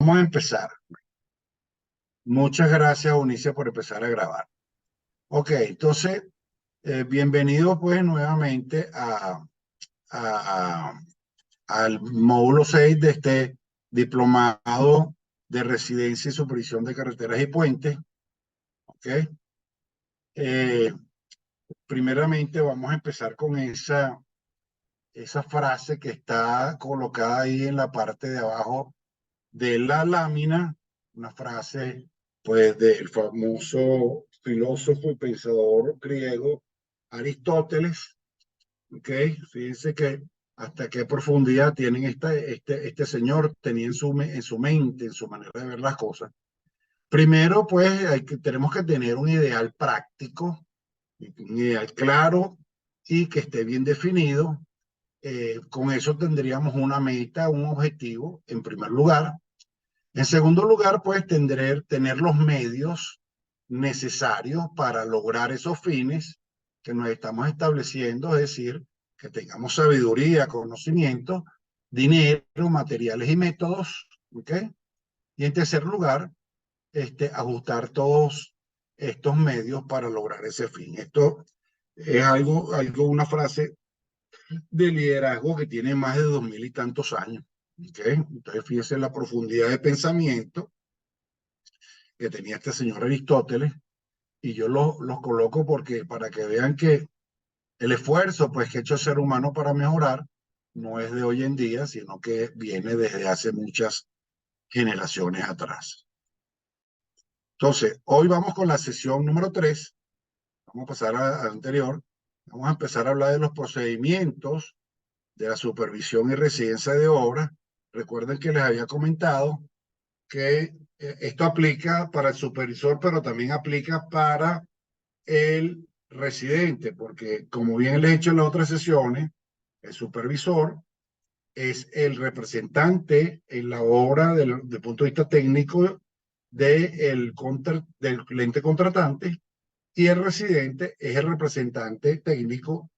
Vamos a empezar. Muchas gracias, Unice, por empezar a grabar. Ok, entonces, bienvenido pues nuevamente a- al módulo 6 de este diplomado de residencia y supervisión de carreteras y puentes. Ok, Eh, primeramente vamos a empezar con esa frase que está colocada ahí en la parte de abajo de la lámina, una frase pues del famoso filósofo y pensador griego Aristóteles. ¿Ok? Fíjense que hasta qué profundidad tienen este señor, tenía en su mente, en su manera de ver las cosas. Primero, pues tenemos que tener un ideal práctico, un ideal claro y que esté bien definido. Con eso tendríamos una meta, un objetivo en primer lugar. En segundo lugar, pues tener los medios necesarios para lograr esos fines que nos estamos estableciendo, es decir, que tengamos sabiduría, conocimiento, dinero, materiales y métodos, ¿ok? Y en tercer lugar, ajustar todos estos medios para lograr ese fin. Esto es una frase de liderazgo que tiene más de 2000 y tantos años, ¿ok? Entonces, fíjense la profundidad de pensamiento que tenía este señor Aristóteles, y yo los coloco porque para que vean que el esfuerzo pues que ha hecho el ser humano para mejorar no es de hoy en día, sino que viene desde hace muchas generaciones atrás. Entonces, hoy vamos con la sesión número 3. Vamos a pasar a la anterior. Vamos a empezar a hablar de los procedimientos de la supervisión y residencia de obra. Recuerden que les había comentado que esto aplica para el supervisor, pero también aplica para el residente, porque como bien les he dicho en las otras sesiones, el supervisor es el representante en la obra del punto de vista técnico del cliente contratante, y el residente es el representante técnico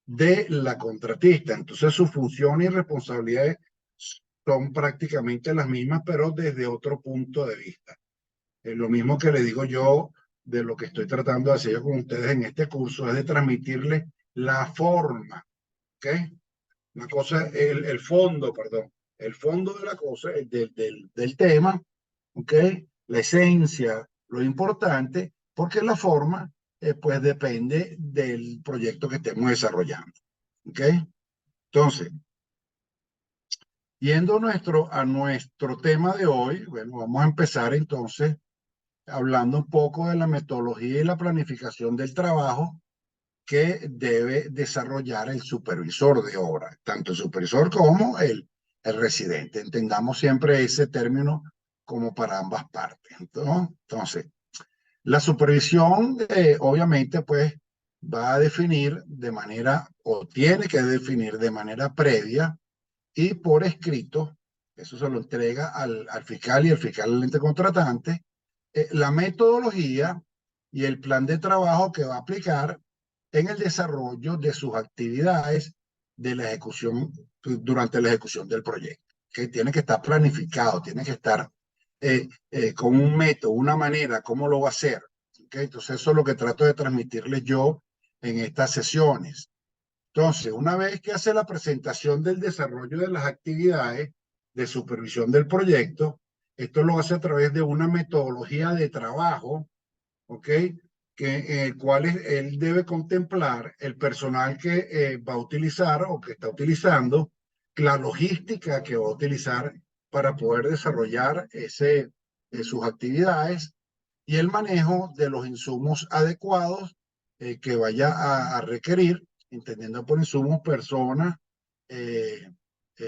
de la contratista. Entonces sus funciones y responsabilidades son prácticamente las mismas, pero desde otro punto de vista. Es lo mismo que le digo yo de lo que estoy tratando de hacer con ustedes en este curso, es de transmitirles la forma, ¿ok? Una cosa, el fondo, perdón, el fondo de la cosa, del tema, ¿ok? La esencia, lo importante, porque la forma, pues depende del proyecto que estemos desarrollando, ¿ok? Entonces, yendo a nuestro tema de hoy, bueno, vamos a empezar entonces hablando un poco de la metodología y la planificación del trabajo que debe desarrollar el supervisor de obra, tanto el supervisor como el residente. Entendamos siempre ese término como para ambas partes, ¿no? Entonces, la supervisión, obviamente, pues va a definir de manera, o tiene que definir de manera previa y por escrito, eso se lo entrega al fiscal y el fiscal al ente contratante, la metodología y el plan de trabajo que va a aplicar en el desarrollo de sus actividades de la ejecución, durante la ejecución del proyecto, que tiene que estar planificado, tiene que estar con un método, una manera, cómo lo va a hacer. ¿Okay? Entonces eso es lo que trato de transmitirles yo en estas sesiones. Entonces, una vez que hace la presentación del desarrollo de las actividades de supervisión del proyecto, esto lo hace a través de una metodología de trabajo, ¿ok? En el cual él debe contemplar el personal que va a utilizar o que está utilizando, la logística que va a utilizar para poder desarrollar sus actividades y el manejo de los insumos adecuados que vaya a requerir, entendiendo por insumos personas, eh,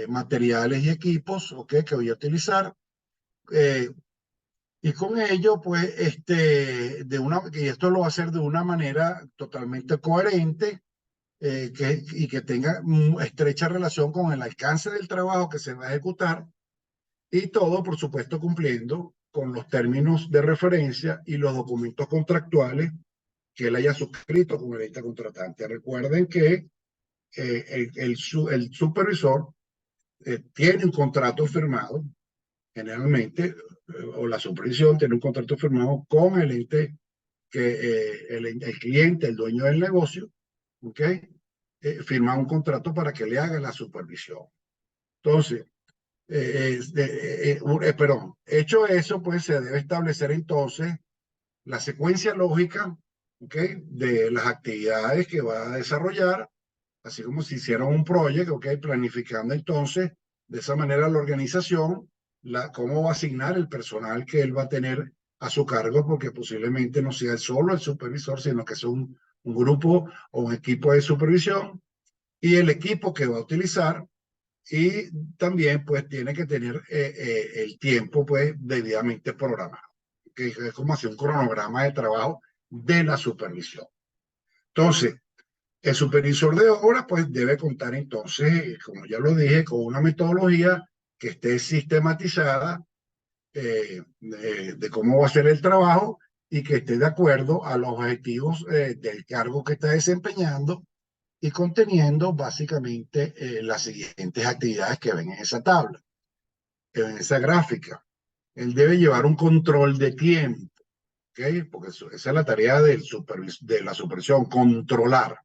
materiales y equipos, ¿ok? Que voy a utilizar. Eh, y con ello, pues, y esto lo va a hacer de una manera totalmente coherente, y que tenga estrecha relación con el alcance del trabajo que se va a ejecutar, y todo, por supuesto, cumpliendo con los términos de referencia y los documentos contractuales que él haya suscrito con el ente contratante. Recuerden que el supervisor tiene un contrato firmado generalmente, o la supervisión tiene un contrato firmado con el ente el cliente, el dueño del negocio, ¿ok? Firma un contrato para que le haga la supervisión. Entonces, perdón, hecho eso, pues se debe establecer entonces la secuencia lógica, ¿ok? De las actividades que va a desarrollar, así como si hiciera un proyecto, ¿ok? Planificando entonces de esa manera la organización, cómo va a asignar el personal que él va a tener a su cargo, porque posiblemente no sea solo el supervisor, sino que sea un grupo o un equipo de supervisión y el equipo que va a utilizar y también pues tiene que tener el tiempo pues debidamente programado, que es como hacer un cronograma de trabajo de la supervisión. Entonces, el supervisor de obra pues debe contar entonces, como ya lo dije, con una metodología que esté sistematizada de cómo va a ser el trabajo y que esté de acuerdo a los objetivos del cargo que está desempeñando y conteniendo básicamente las siguientes actividades que ven en esa tabla, en esa gráfica. Él debe llevar un control de tiempo, ¿ok? Porque esa es la tarea de la supervisión, controlar,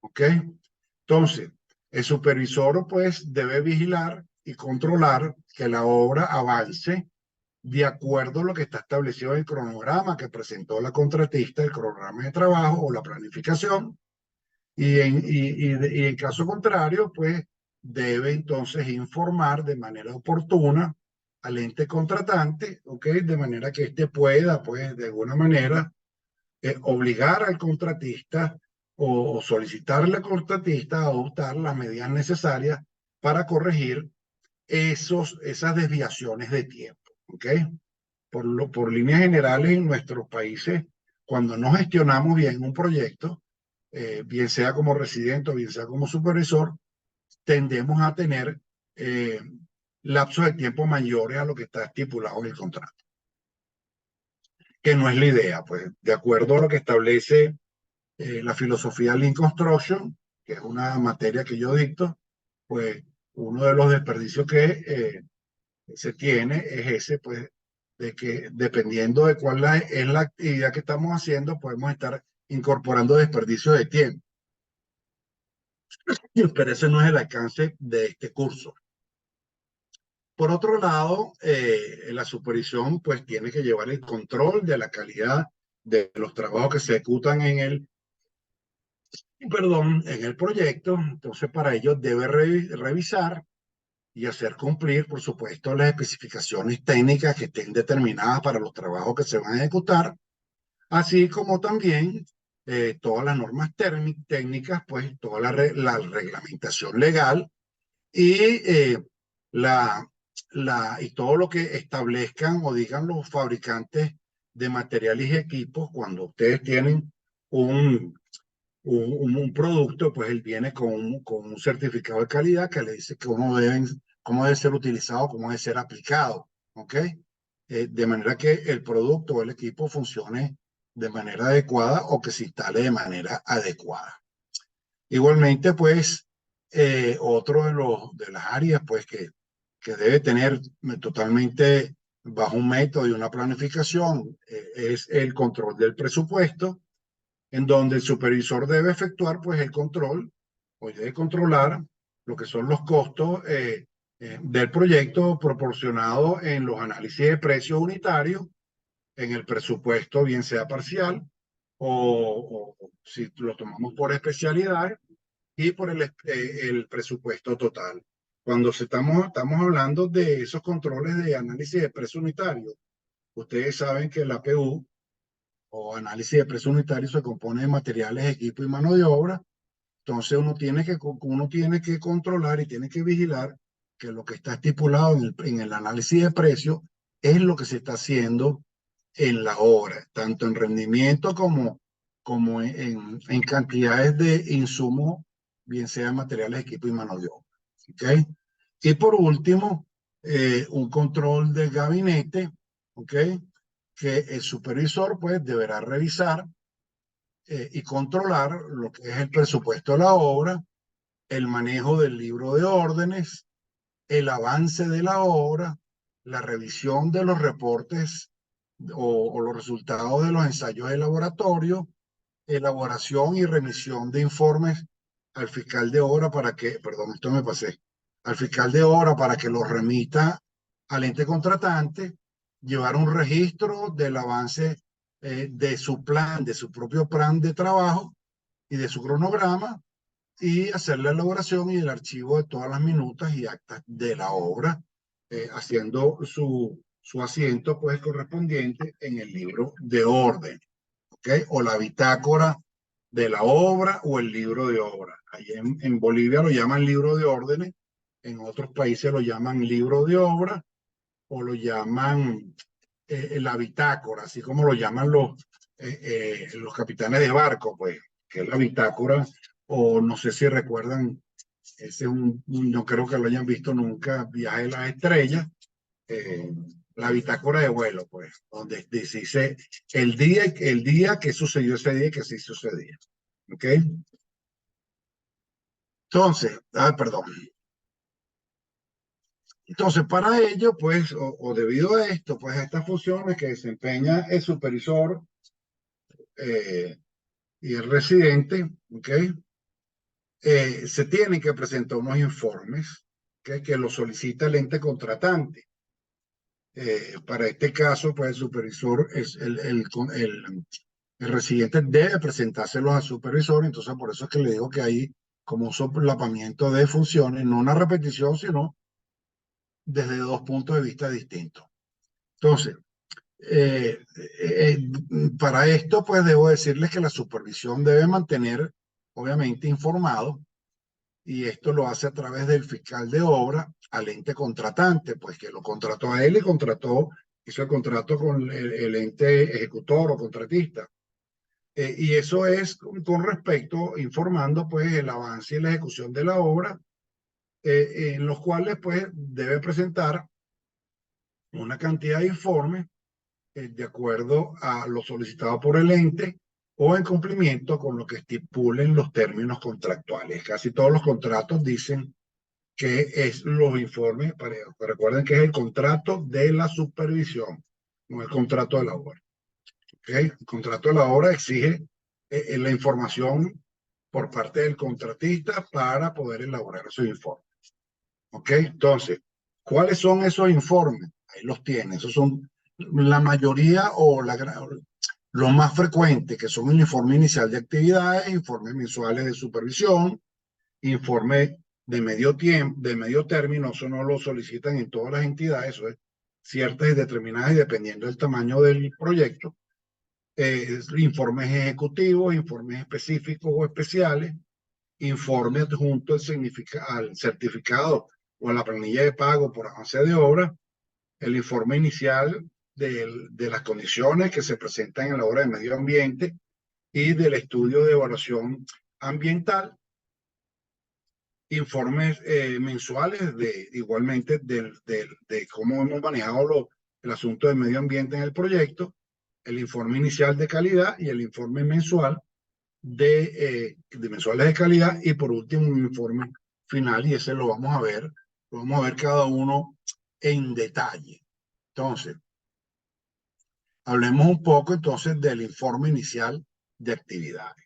¿ok? Entonces, el supervisor pues debe vigilar y controlar que la obra avance de acuerdo a lo que está establecido en el cronograma que presentó la contratista, el cronograma de trabajo o la planificación, y en caso contrario, pues debe entonces informar de manera oportuna al ente contratante, ¿ok? De manera que éste pueda, pues, de alguna manera, obligar al contratista o solicitarle al contratista a adoptar las medidas necesarias para corregir esas desviaciones de tiempo, ¿ok? Por líneas generales, en nuestros países, cuando no gestionamos bien un proyecto, bien sea como residente o bien sea como supervisor, tendemos a tener eh, lapsos de tiempo mayores a lo que está estipulado en el contrato, que no es la idea, pues de acuerdo a lo que establece la filosofía Lean Construction, que es una materia que yo dicto, pues uno de los desperdicios que se tiene es ese, pues, de que dependiendo de cuál es la actividad que estamos haciendo, podemos estar incorporando desperdicios de tiempo. Pero ese no es el alcance de este curso. Por otro lado, la supervisión pues tiene que llevar el control de la calidad de los trabajos que se ejecutan en el proyecto. Entonces, para ello debe revisar y hacer cumplir, por supuesto, las especificaciones técnicas que estén determinadas para los trabajos que se van a ejecutar, así como también todas las normas técnicas, pues toda la reglamentación legal y, la, y todo lo que establezcan o digan los fabricantes de materiales y equipos cuando ustedes tienen un, un producto, pues él viene con un certificado de calidad que le dice que cómo debe ser utilizado, cómo debe ser aplicado, ¿ok? De manera que el producto o el equipo funcione de manera adecuada o que se instale de manera adecuada. Igualmente, pues, otro de las áreas, pues, que debe tener totalmente bajo un método y una planificación, es el control del presupuesto, en donde el supervisor debe efectuar, pues, el control, o debe controlar lo que son los costos del proyecto proporcionado en los análisis de precios unitarios, en el presupuesto, bien sea parcial, o si lo tomamos por especialidad, y por el presupuesto total. Cuando estamos hablando de esos controles de análisis de precio unitario, ustedes saben que el APU o análisis de precio unitario se compone de materiales, equipo y mano de obra. Entonces uno tiene que controlar y tiene que vigilar que lo que está estipulado en el análisis de precio es lo que se está haciendo en la obra, tanto en rendimiento como en cantidades de insumos, bien sean materiales, equipo y mano de obra. ¿Okay? Y por último, un control del gabinete, ¿ok? Que el supervisor pues deberá revisar y controlar lo que es el presupuesto de la obra, el manejo del libro de órdenes, el avance de la obra, la revisión de los reportes o los resultados de los ensayos de laboratorio, elaboración y remisión de informes al fiscal de obra para que, perdón, esto me pasé, al fiscal de obra para que los remita al ente contratante, llevar un registro del avance de su plan, de su propio plan de trabajo y de su cronograma, y hacer la elaboración y el archivo de todas las minutas y actas de la obra, haciendo su asiento pues correspondiente en el libro de orden, ¿ok? O la bitácora de la obra o el libro de obra. Ahí en Bolivia lo llaman libro de órdenes, en otros países lo llaman libro de obra o lo llaman la bitácora, así como lo llaman los capitanes de barco, pues, que es la bitácora, o no sé si recuerdan, ese es no creo que lo hayan visto nunca, Viaje de las Estrellas, eh, la bitácora de vuelo, pues, donde dice el día que sucedió ese día y que sí sucedía. ¿Ok? Entonces, perdón. Entonces, para ello, pues, o debido a esto, pues, a estas funciones que desempeña el supervisor y el residente, ¿ok? Se tienen que presentar unos informes, ¿okay? Que lo solicita el ente contratante. Para este caso, pues, el supervisor es el residente debe presentárselos al supervisor, entonces por eso es que le digo que hay como un solapamiento de funciones, no una repetición, sino desde dos puntos de vista distintos. Entonces, eh, eh, para esto, pues debo decirles que la supervisión debe mantener, obviamente, informado, y esto lo hace a través del fiscal de obra al ente contratante, pues que lo contrató a él y hizo el contrato con el ente ejecutor o contratista. Y eso es con respecto, informando pues el avance y la ejecución de la obra, en los cuales pues debe presentar una cantidad de informes de acuerdo a lo solicitado por el ente o en cumplimiento con lo que estipulen los términos contractuales. Casi todos los contratos dicen que es los informes, recuerden que es el contrato de la supervisión, no el contrato de la obra. ¿Okay? El contrato de la obra exige la información por parte del contratista para poder elaborar esos informes. ¿Ok? Entonces, ¿cuáles son esos informes? Ahí los tiene. Esos son la mayoría o lo más frecuente, que son el informe inicial de actividades, informes mensuales de supervisión, informe de medio tiempo, de medio término. Eso no lo solicitan en todas las entidades, eso es ciertas y determinadas y dependiendo del tamaño del proyecto. Informes ejecutivos, informes específicos o especiales, informe adjunto al certificado o a la planilla de pago por avance de obra, el informe inicial de las condiciones que se presentan en la obra de medio ambiente y del estudio de evaluación ambiental, informes mensuales igualmente de cómo hemos manejado el asunto del medio ambiente en el proyecto, el informe inicial de calidad y el informe mensual de mensuales de calidad, y por último un informe final, y ese lo vamos a ver cada uno en detalle. Entonces, hablemos un poco entonces del informe inicial de actividades.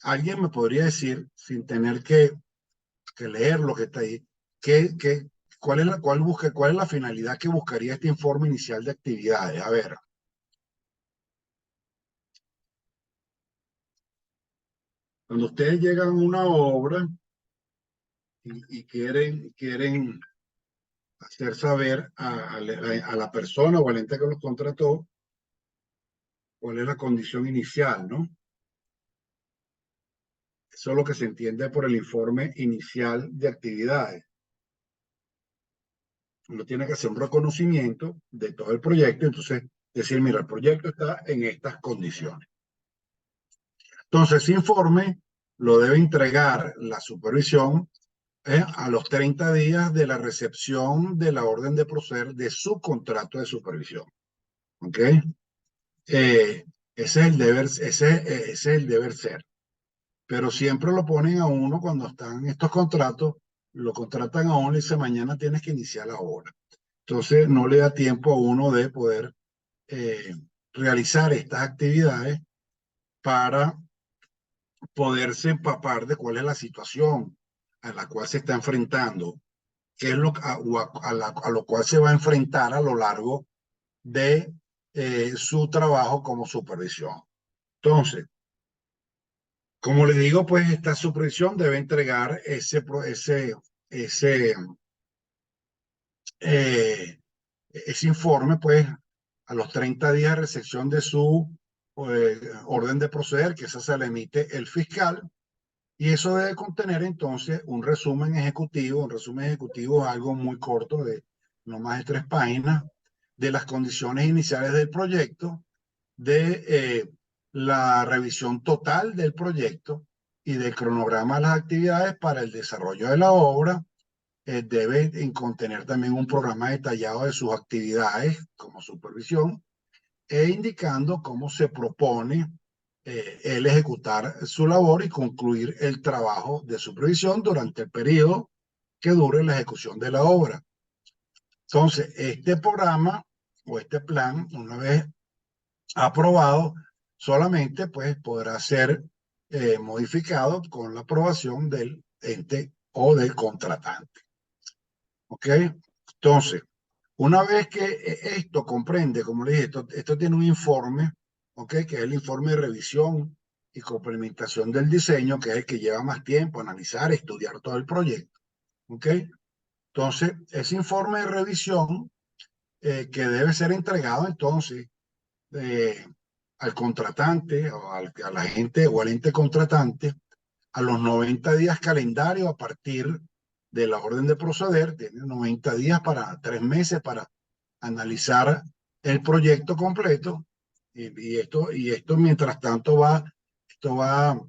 ¿Alguien me podría decir, sin tener que leer lo que está ahí, cuál es la finalidad que buscaría este informe inicial de actividades? A ver, cuando ustedes llegan a una obra y quieren hacer saber a la persona o al ente que los contrató cuál es la condición inicial, ¿no? Eso es lo que se entiende por el informe inicial de actividades. Uno tiene que hacer un reconocimiento de todo el proyecto, entonces decir, mira, el proyecto está en estas condiciones. Entonces, ese informe lo debe entregar la supervisión a los 30 días de la recepción de la orden de proceder de su contrato de supervisión. ¿Ok? Ese es el deber, ese es el deber ser. Pero siempre lo ponen a uno cuando están estos contratos, lo contratan a uno y dice mañana tienes que iniciar la obra. Entonces no le da tiempo a uno de poder realizar estas actividades para poderse empapar de cuál es la situación a la cual se está enfrentando, qué es a lo cual se va a enfrentar a lo largo de su trabajo como supervisión. Entonces, como le digo, pues esta supervisión debe entregar eh, ese informe, pues, a los 30 días de recepción de su orden de proceder, que esa se le emite el fiscal, y eso debe contener entonces un resumen ejecutivo. Un resumen ejecutivo es algo muy corto, de no más de 3 páginas, de las condiciones iniciales del proyecto, de la revisión total del proyecto y del cronograma de las actividades para el desarrollo de la obra. Debe contener también un programa detallado de sus actividades como supervisión e indicando cómo se propone él ejecutar su labor y concluir el trabajo de supervisión durante el periodo que dure la ejecución de la obra. Entonces, este programa o este plan, una vez aprobado, solamente pues podrá ser modificado con la aprobación del ente o del contratante. ¿Ok? Entonces, una vez que esto comprende, como le dije, esto tiene un informe, ¿ok? Que es el informe de revisión y complementación del diseño, que es el que lleva más tiempo analizar, estudiar todo el proyecto, ¿ok? Entonces, ese informe de revisión que debe ser entregado entonces eh, al contratante o a la gente o al ente contratante a los 90 días calendario a partir de la orden de proceder. Tiene 90 días para 3 meses para analizar el proyecto completo y esto mientras tanto esto va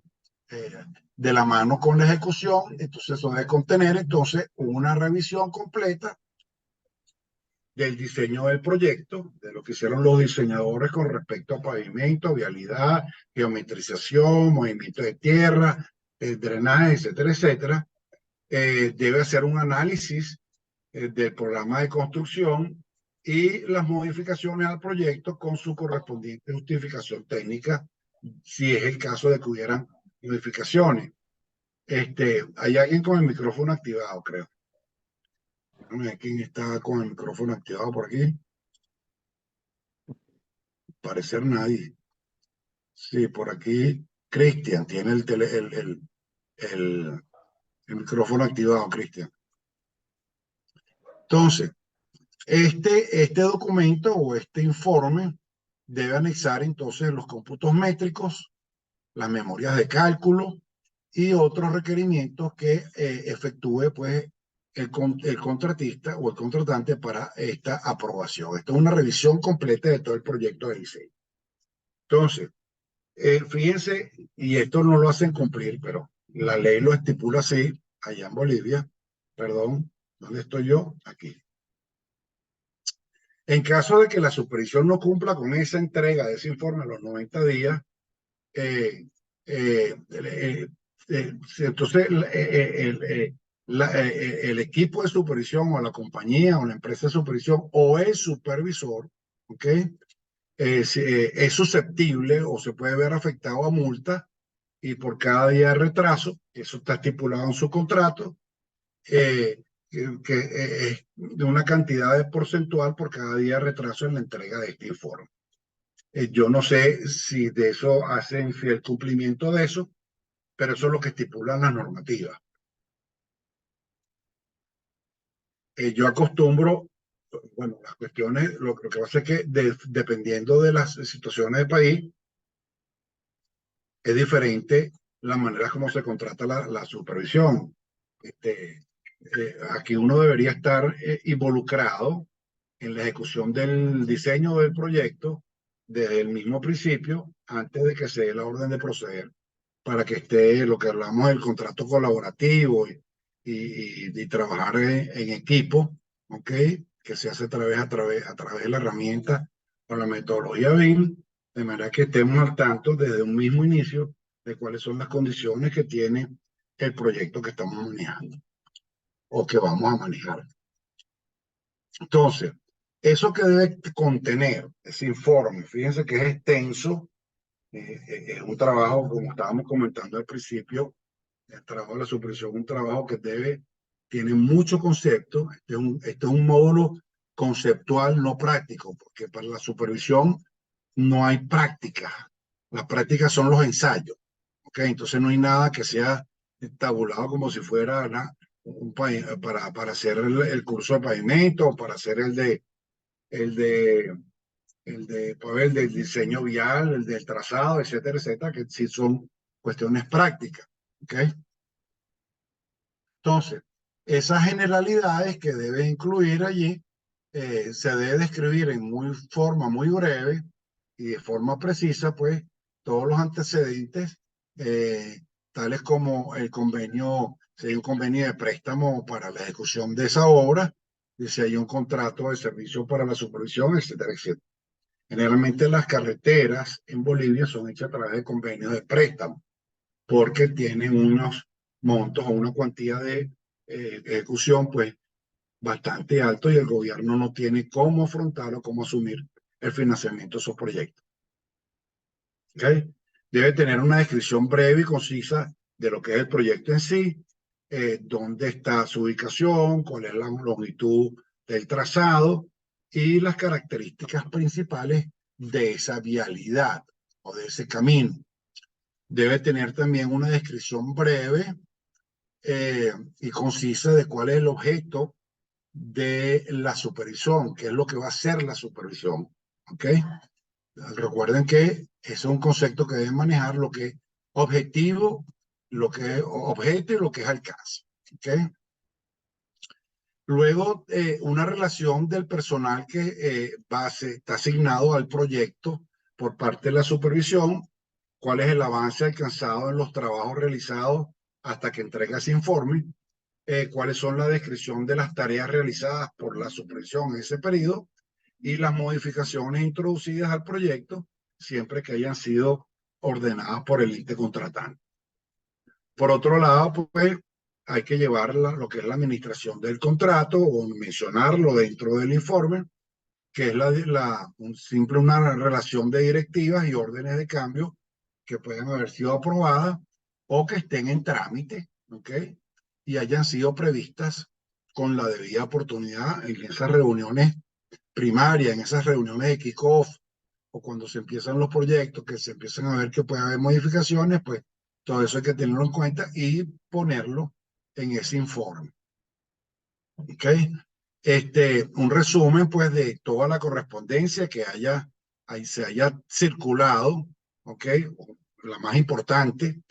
de la mano con la ejecución. Entonces eso debe contener entonces una revisión completa del diseño del proyecto, de lo que hicieron los diseñadores con respecto a pavimento, vialidad, geometrización, movimiento de tierra, drenaje, etcétera, etcétera. Debe hacer un análisis del programa de construcción y las modificaciones al proyecto con su correspondiente justificación técnica, si es el caso de que hubieran modificaciones. Hay alguien con el micrófono activado, creo. Déjame ver quién está con el micrófono activado por aquí. Parecer nadie. Sí, por aquí Cristian tiene el micrófono activado, Cristian. Entonces, este documento o este informe debe anexar entonces los cómputos métricos, las memorias de cálculo y otros requerimientos que efectúe pues el contratista o el contratante para esta aprobación. Esto es una revisión completa de todo el proyecto de diseño. Entonces, fíjense, y esto no lo hacen cumplir, pero la ley lo estipula así, allá en Bolivia. Perdón, ¿dónde estoy yo? Aquí. En caso de que la supervisión no cumpla con esa entrega de ese informe a los 90 días, entonces el equipo de supervisión o la compañía o la empresa de supervisión o el supervisor, ¿ok? Es susceptible o se puede ver afectado a multa y por cada día de retraso, eso está estipulado en su contrato, que es de una cantidad de porcentual por cada día de retraso en la entrega de este informe. Yo no sé si de eso hacen fiel cumplimiento de eso, pero eso es lo que estipulan las normativas. Yo acostumbro, bueno, las cuestiones, lo que pasa es que dependiendo de las situaciones del país, es diferente la manera como se contrata la supervisión. Aquí uno debería estar involucrado en la ejecución del diseño del proyecto desde el mismo principio, antes de que se dé la orden de proceder, para que esté lo que hablamos del contrato colaborativo y trabajar en equipo, ¿ok? Que se hace a través de la herramienta o la metodología BIM, de manera que estemos al tanto desde un mismo inicio de cuáles son las condiciones que tiene el proyecto que estamos manejando o que vamos a manejar. Entonces, eso que debe contener ese informe, fíjense que es extenso, es un trabajo, como estábamos comentando al principio, el trabajo de la supervisión es un trabajo que tiene mucho concepto. Este es un módulo conceptual, no práctico, porque para la supervisión no hay práctica. Las prácticas son los ensayos, ¿ok? Entonces no hay nada que sea tabulado como si fuera para hacer el curso de pavimento o para hacer el de, el del diseño vial, el del trazado, etcétera, etcétera, que sí son cuestiones prácticas, ¿ok? Entonces, esas generalidades que debe incluir allí se debe describir en forma muy breve y de forma precisa, pues, todos los antecedentes, eh, tales como el convenio, si hay un convenio de préstamo para la ejecución de esa obra, y si hay un contrato de servicio para la supervisión, etcétera, etcétera. Generalmente las carreteras en Bolivia son hechas a través de convenios de préstamo, porque tienen unos montos o una cuantía de ejecución, pues, bastante alto y el gobierno no tiene cómo afrontar o cómo asumir el financiamiento de esos proyectos. ¿Okay? Debe tener una descripción breve y concisa de lo que es el proyecto en sí, dónde está su ubicación, cuál es la longitud del trazado y las características principales de esa vialidad o de ese camino. Debe tener también una descripción breve y concisa de cuál es el objeto de la supervisión, qué es lo que va a hacer la supervisión. ¿Ok? Recuerden que ese es un concepto que deben manejar, lo que es objetivo, lo que es objeto y lo que es alcance. ¿Ok? Luego, una relación del personal que está asignado al proyecto por parte de la supervisión, cuál es el avance alcanzado en los trabajos realizados hasta que entrega ese informe, cuáles son la descripción de las tareas realizadas por la supervisión en ese periodo y las modificaciones introducidas al proyecto, siempre que hayan sido ordenadas por el ente contratante. Por otro lado, pues hay que llevar lo que es la administración del contrato o mencionarlo dentro del informe, que es simple una relación de directivas y órdenes de cambio que puedan haber sido aprobadas o que estén en trámite, ¿ok? Y hayan sido previstas con la debida oportunidad en esas reuniones primarias, en esas reuniones de kickoff o cuando se empiezan los proyectos, que se empiezan a ver que puede haber modificaciones, pues todo eso hay que tenerlo en cuenta y ponerlo en ese informe. ¿Ok? Un resumen, pues, de toda la correspondencia que se haya circulado, ¿ok? La más importante,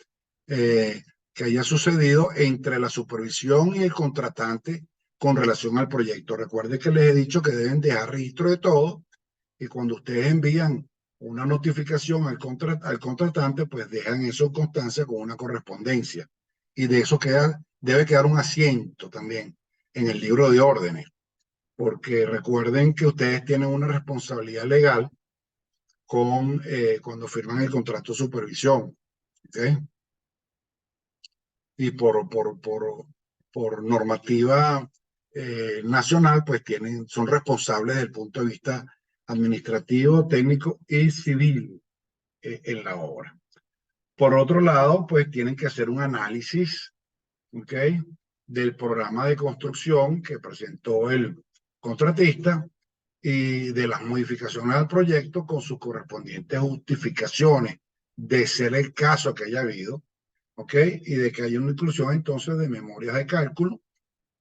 que haya sucedido entre la supervisión y el contratante con relación al proyecto. Recuerde que les he dicho que deben dejar registro de todo y cuando ustedes envían una notificación al contratante, pues dejan eso en constancia con una correspondencia. Y de eso debe quedar un asiento también en el libro de órdenes, porque recuerden que ustedes tienen una responsabilidad legal cuando firman el contrato de supervisión. ¿Okay? Y por normativa nacional, pues son responsables desde el punto de vista administrativo, técnico y civil en la obra. Por otro lado, pues tienen que hacer un análisis, ¿ok? Del programa de construcción que presentó el contratista y de las modificaciones al proyecto con sus correspondientes justificaciones, de ser el caso que haya habido, ¿ok? Y de que haya una inclusión entonces de memorias de cálculo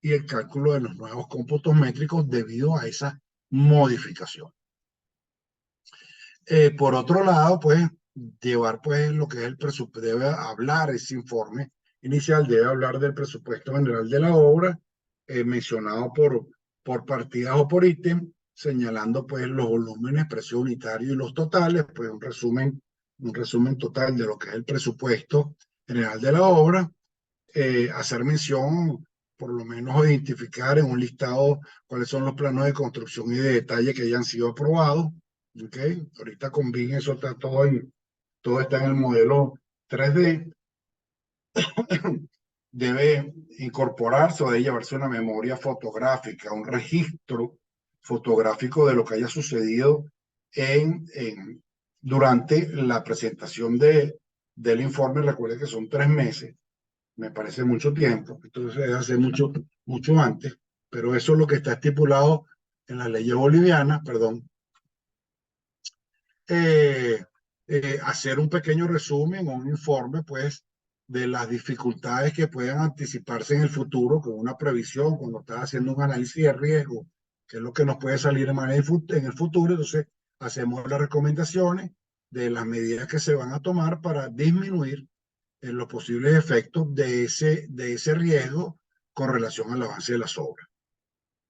y el cálculo de los nuevos cómputos métricos debido a esa modificación. Por otro lado, pues, llevar pues lo que es el presupuesto, debe hablar ese informe inicial, debe hablar del presupuesto general de la obra, mencionado por partidas o por ítem, señalando pues los volúmenes, precio unitario y los totales, pues un resumen total de lo que es el presupuesto general de la obra, hacer mención, por lo menos identificar en un listado cuáles son los planos de construcción y de detalle que hayan sido aprobados. ¿Okay? Ahorita con BIM eso está todo está en el modelo 3D. Debe incorporarse o debe llevarse una memoria fotográfica, un registro fotográfico de lo que haya sucedido durante la presentación del informe. Recuerde que son 3 meses, me parece mucho tiempo, entonces es hace mucho, mucho antes, pero eso es lo que está estipulado en las leyes bolivianas, perdón. Hacer un pequeño resumen o un informe, pues, de las dificultades que puedan anticiparse en el futuro con una previsión, cuando estás haciendo un análisis de riesgo, que es lo que nos puede salir en el futuro. Entonces, hacemos las recomendaciones de las medidas que se van a tomar para disminuir los posibles efectos de ese riesgo con relación al avance de las obras.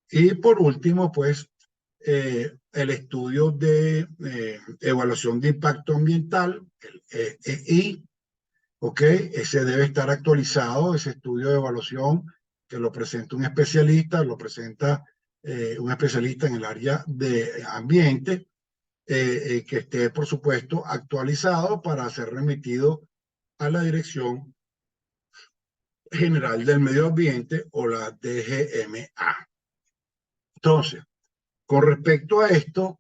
Y por último, pues, el estudio de evaluación de impacto ambiental, el EI, ¿ok? Ese debe estar actualizado, ese estudio de evaluación que lo presenta un especialista, lo presenta un especialista en el área de ambiente, que esté, por supuesto, actualizado para ser remitido a la Dirección General del Medio Ambiente o la DGMA. Entonces, con respecto a esto,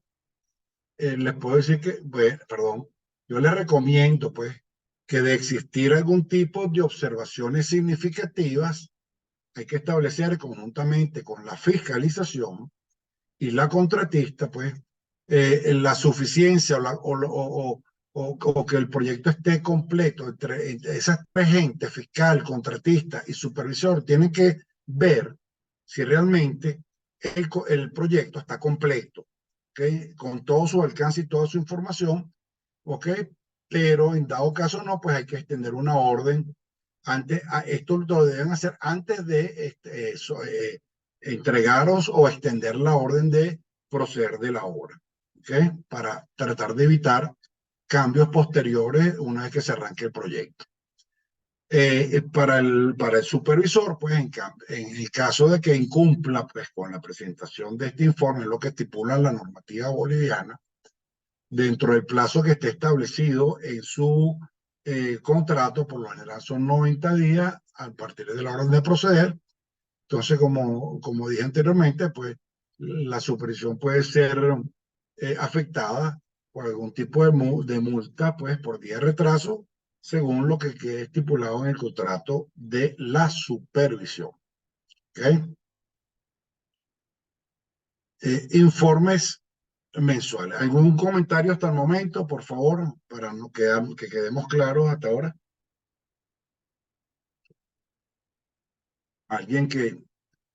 les puedo decir que, bueno, perdón, yo les recomiendo, pues, que de existir algún tipo de observaciones significativas, hay que establecer conjuntamente con la fiscalización y la contratista, pues, la suficiencia o que el proyecto esté completo entre esas 3 gentes, fiscal, contratista y supervisor. Tienen que ver si realmente el proyecto está completo, ¿okay? Con todo su alcance y toda su información, ¿ok? Pero en dado caso no, pues hay que extender una orden. Esto lo deben hacer antes de entregaros o extender la orden de proceder de la obra, ¿ok? Para tratar de evitar cambios posteriores una vez que se arranque el proyecto. Para el supervisor, pues en el caso de que incumpla, pues, con la presentación de este informe, lo que estipula la normativa boliviana, dentro del plazo que esté establecido en su contrato, por lo general son 90 días a partir de la orden de proceder. Entonces, como dije anteriormente, pues la supervisión puede ser afectada por algún tipo de multa, pues por día de retraso, según lo que quede estipulado en el contrato de la supervisión. ¿Okay? Informes mensuales. ¿Algún comentario hasta el momento, por favor, para que quedemos claros hasta ahora? ¿Alguien que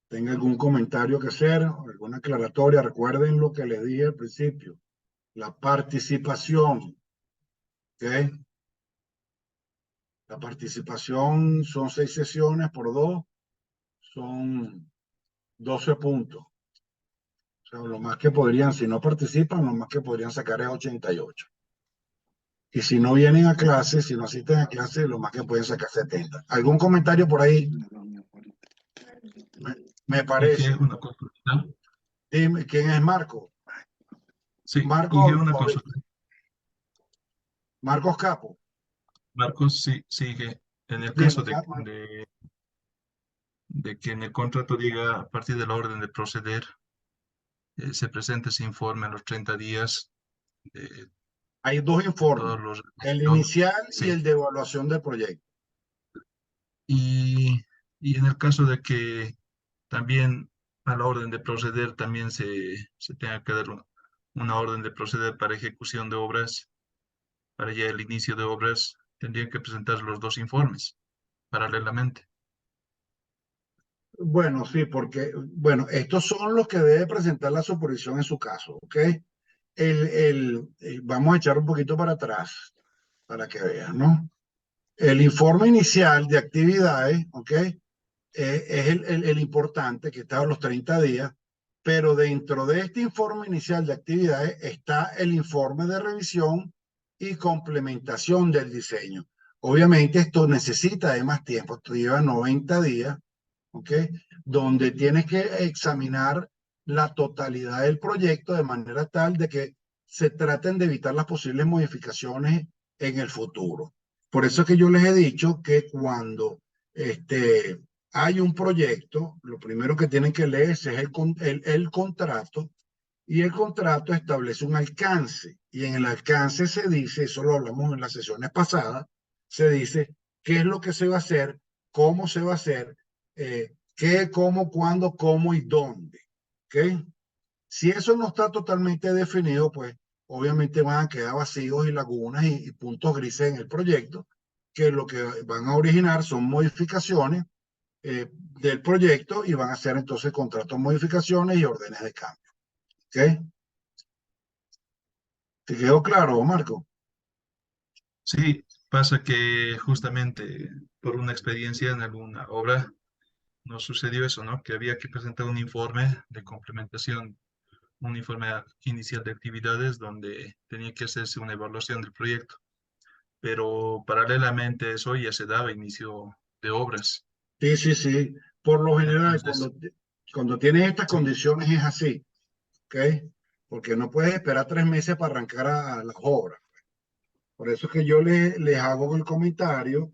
tenga algún comentario que hacer, alguna aclaratoria? Recuerden lo que les dije al principio, la participación, ¿ok? La participación son 6 sesiones por 2, son 12 puntos. O sea, lo más que podrían, si no participan, lo más que podrían sacar es 88. Y si no vienen a clase, si no asisten a clase, lo más que pueden sacar 70. ¿Algún comentario por ahí? Me Dije parece. una consulta. Dime, ¿quién es Marco? Sí, dije Marco, una consulta. Marcos Capo. Marcos, sí, sigue. En el Dime, caso de que en el contrato diga a partir de la orden de proceder, se presente ese informe a los 30 días de hay 2 informes, todos los... el inicial y Sí. el de evaluación del proyecto. Y, y en el caso de que también a la orden de proceder también se tenga que dar una orden de proceder para ejecución de obras, para ya el inicio de obras, tendrían que presentar los 2 informes paralelamente. Bueno, sí, porque, bueno, estos son los que debe presentar la supervisión en su caso, ¿ok? Vamos a echar un poquito para atrás para que vean, ¿no? El informe inicial de actividades, ¿ok? Es el importante, que está a los 30 días, pero dentro de este informe inicial de actividades está el informe de revisión y complementación del diseño. Obviamente esto necesita de más tiempo, esto lleva 90 días, ¿ok? Donde tienes que examinar la totalidad del proyecto de manera tal de que se traten de evitar las posibles modificaciones en el futuro. Por eso es que yo les he dicho que cuando hay un proyecto, lo primero que tienen que leer es el contrato y el contrato establece un alcance. Y en el alcance se dice, eso lo hablamos en las sesiones pasadas, se dice qué es lo que se va a hacer, cómo se va a hacer, qué, cómo, cuándo, cómo y dónde. ¿Ok? Si eso no está totalmente definido, pues obviamente van a quedar vacíos y lagunas y puntos grises en el proyecto, que lo que van a originar son modificaciones del proyecto y van a hacer entonces contratos, modificaciones y órdenes de cambio. ¿Ok? ¿Te quedó claro, Marco? Sí, pasa que justamente por una experiencia en alguna obra nos sucedió eso, ¿no? Que había que presentar un informe de complementación, un informe inicial de actividades donde tenía que hacerse una evaluación del proyecto, pero paralelamente a eso ya se daba inicio de obras. Sí, sí, sí. Por lo general, Entonces, cuando tienes estas sí, condiciones es así. ¿Ok? Porque no puedes esperar 3 meses para arrancar a las obras. Por eso es que yo les hago el comentario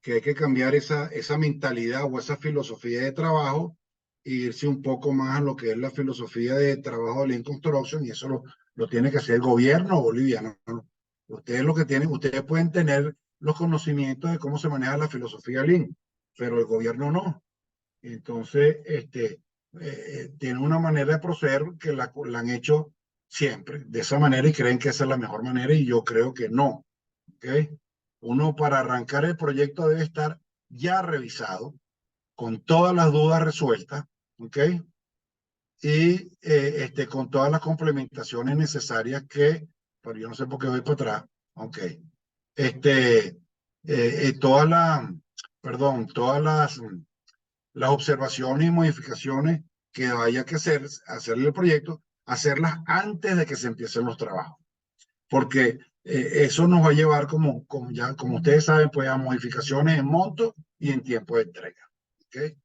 que hay que cambiar esa mentalidad o esa filosofía de trabajo e irse un poco más a lo que es la filosofía de trabajo de Lean Construction, y eso lo tiene que hacer el gobierno boliviano, ¿no? Ustedes lo que tienen, ustedes pueden tener los conocimientos de cómo se maneja la filosofía Lean, pero el gobierno no. Entonces, tiene una manera de proceder que la han hecho siempre de esa manera y creen que esa es la mejor manera, y yo creo que no. ¿Ok? Uno, para arrancar el proyecto, debe estar ya revisado, con todas las dudas resueltas, ¿ok? Y con todas las complementaciones necesarias pero yo no sé por qué voy para atrás, ¿ok? Este, todas las, perdón, todas las observaciones y modificaciones que haya que hacerle el proyecto, hacerlas antes de que se empiecen los trabajos, porque eso nos va a llevar, como ustedes saben, pues a modificaciones en monto y en tiempo de entrega. ¿Okay?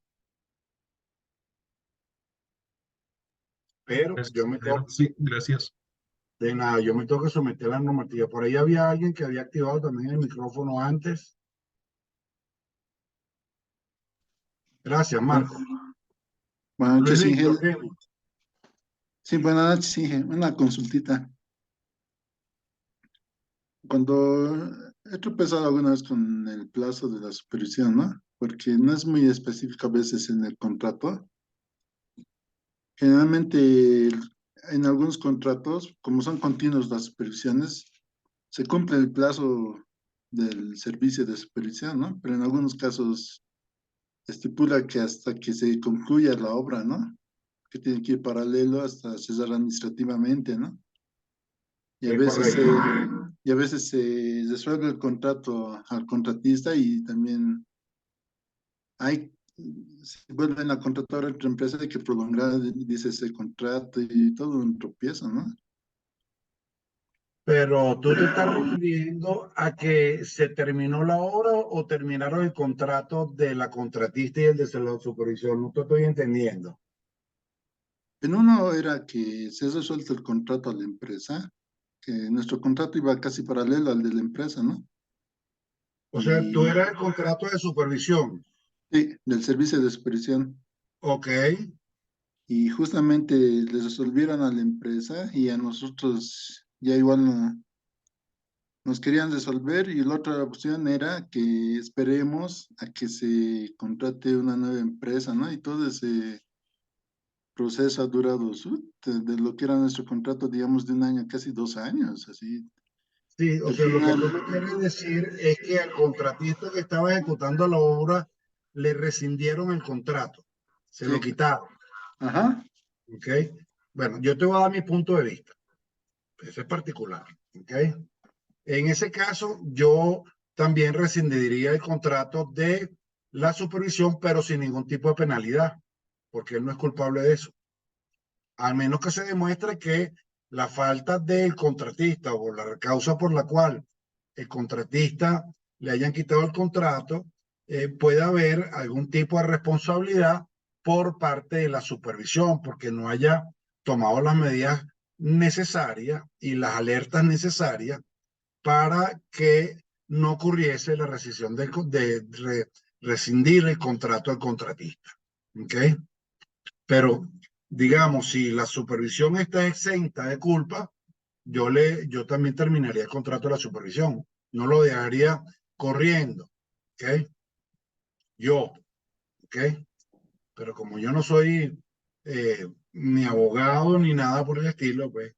Pero gracias, ingeniero. Sí, gracias. de nada, yo me tengo que someter a la normativa. Por ahí había alguien que había activado también el micrófono antes. Gracias, Bueno, Marco. buenas Luis noches, Víctor, Inge. dime. Sí, buenas noches, Inge. Una consultita. Cuando he tropezado alguna vez con el plazo de la supervisión, ¿no? Porque no es muy específico a veces en el contrato. Generalmente, en algunos contratos, como son continuos las supervisiones, se cumple el plazo del servicio de supervisión, ¿no? Pero en algunos casos estipula que hasta que se concluya la obra, ¿no? Que tiene que ir paralelo hasta cesar administrativamente, ¿no? Y a veces, Correcto. y a veces se resuelve el contrato al contratista y también hay, se vuelven a contratar a otra empresa de que prolongar, dice ese contrato y todo un tropiezo, ¿no? Pero tú te estás refiriendo a que se terminó la obra o terminaron el contrato de la contratista y el de la supervisión. No te estoy entendiendo. En uno era que se ha resuelto el contrato a la empresa, que nuestro contrato iba casi paralelo al de la empresa, ¿no? O sea, tú Y eras el contrato de supervisión. sí, del servicio de supervisión. Ok, Y justamente les resolvieron a la empresa y a nosotros ya igual nos querían resolver, y la otra opción era que esperemos a que se contrate una nueva empresa, ¿no? Y todo ese proceso ha durado de lo que era nuestro contrato, digamos, de un año, casi 2 años, así. sí, o Al sea, lo que final, tú me quieres decir es que al contratista que estaba ejecutando la obra le rescindieron el contrato, se lo sí, quitaron. ajá, Ok, bueno, yo te voy a dar mi punto de vista, ese es particular. Ok, en ese caso, yo también rescindiría el contrato de la supervisión, pero sin ningún tipo de penalidad, porque él no es culpable de eso. Al menos que se demuestre que la falta del contratista o la causa por la cual el contratista le hayan quitado el contrato, puede haber algún tipo de responsabilidad por parte de la supervisión, porque no haya tomado las medidas necesarias y las alertas necesarias para que no ocurriese la rescisión rescindir el contrato del contratista. ¿Ok? Pero digamos, si la supervisión está exenta de culpa, yo también terminaría el contrato de la supervisión. No lo dejaría corriendo, ¿ok? Yo, ¿ok? Pero como yo no soy ni abogado ni nada por el estilo, pues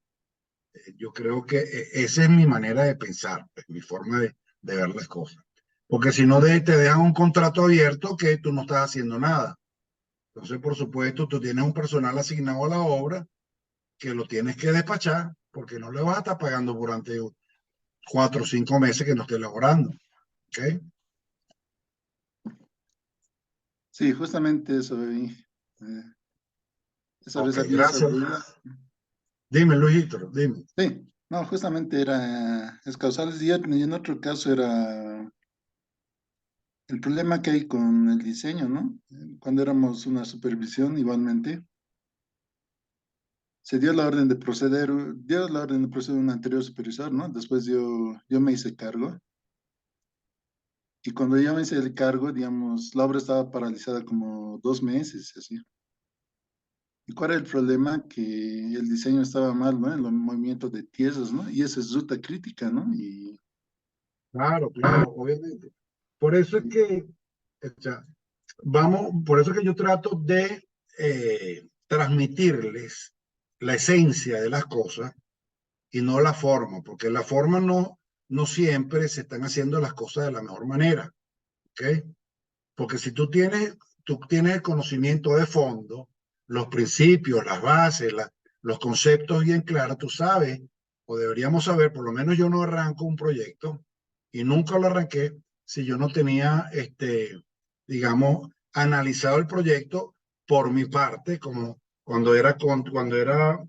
yo creo que esa es mi manera de pensar, pues, mi forma de ver las cosas. Porque si no te dejan un contrato abierto que tú no estás haciendo nada. Entonces, por supuesto, tú tienes un personal asignado a la obra que lo tienes que despachar porque no le vas a estar pagando durante 4 o 5 meses que no esté elaborando. ¿Ok? Sí, justamente eso. Esa vez Ok, había esa gracias. duda. Dime, Luisito, dime. Sí, no, justamente era, es causales y en otro caso era el problema que hay con el diseño, ¿no? Cuando éramos una supervisión igualmente, se dio la orden de proceder, dio la orden de proceder un anterior supervisor, ¿no? Después yo me hice cargo. Y cuando yo me hice el cargo, digamos, la obra estaba paralizada como 2 meses, así. ¿Y cuál era el problema? Que el diseño estaba mal, ¿no? En los movimientos de tierras, ¿no? Y esa es ruta crítica, ¿no? Y Claro, claro, obviamente. Por eso es que, o sea, por eso es que yo trato de transmitirles la esencia de las cosas y no la forma, porque la forma no siempre se están haciendo las cosas de la mejor manera, ¿ok? Porque si tú tienes el conocimiento de fondo, los principios, las bases, los conceptos bien claros, tú sabes, o deberíamos saber, por lo menos yo no arranco un proyecto y nunca lo arranqué si yo no tenía, digamos, analizado el proyecto por mi parte, como cuando era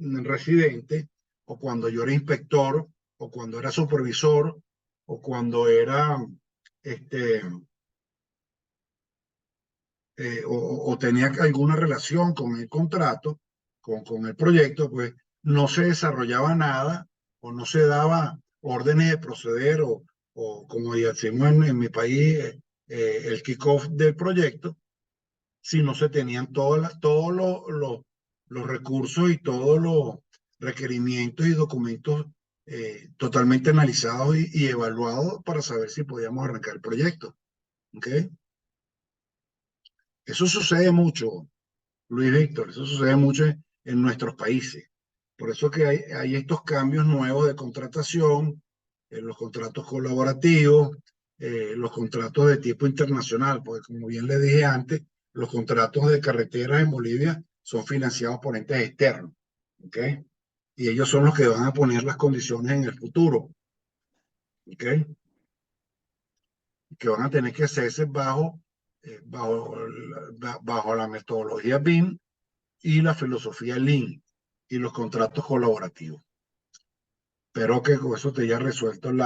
residente, o cuando yo era inspector, o cuando era supervisor, o cuando era, este, o tenía alguna relación con el contrato, con el proyecto, pues no se desarrollaba nada o no se daba órdenes de proceder o como decimos en mi país, el kickoff del proyecto, si no se tenían todos los recursos y todos los requerimientos y documentos totalmente analizados y evaluados para saber si podíamos arrancar el proyecto. ¿Ok? Eso sucede mucho, Luis Víctor, eso sucede mucho en nuestros países. Por eso que hay estos cambios nuevos de contratación, los contratos colaborativos, los contratos de tipo internacional, porque como bien le dije antes, los contratos de carreteras en Bolivia son financiados por entes externos, ¿ok? Y ellos son los que van a poner las condiciones en el futuro, ¿ok? Que van a tener que hacerse bajo la metodología BIM y la filosofía Lean y los contratos colaborativos. Espero que con eso te haya resuelto el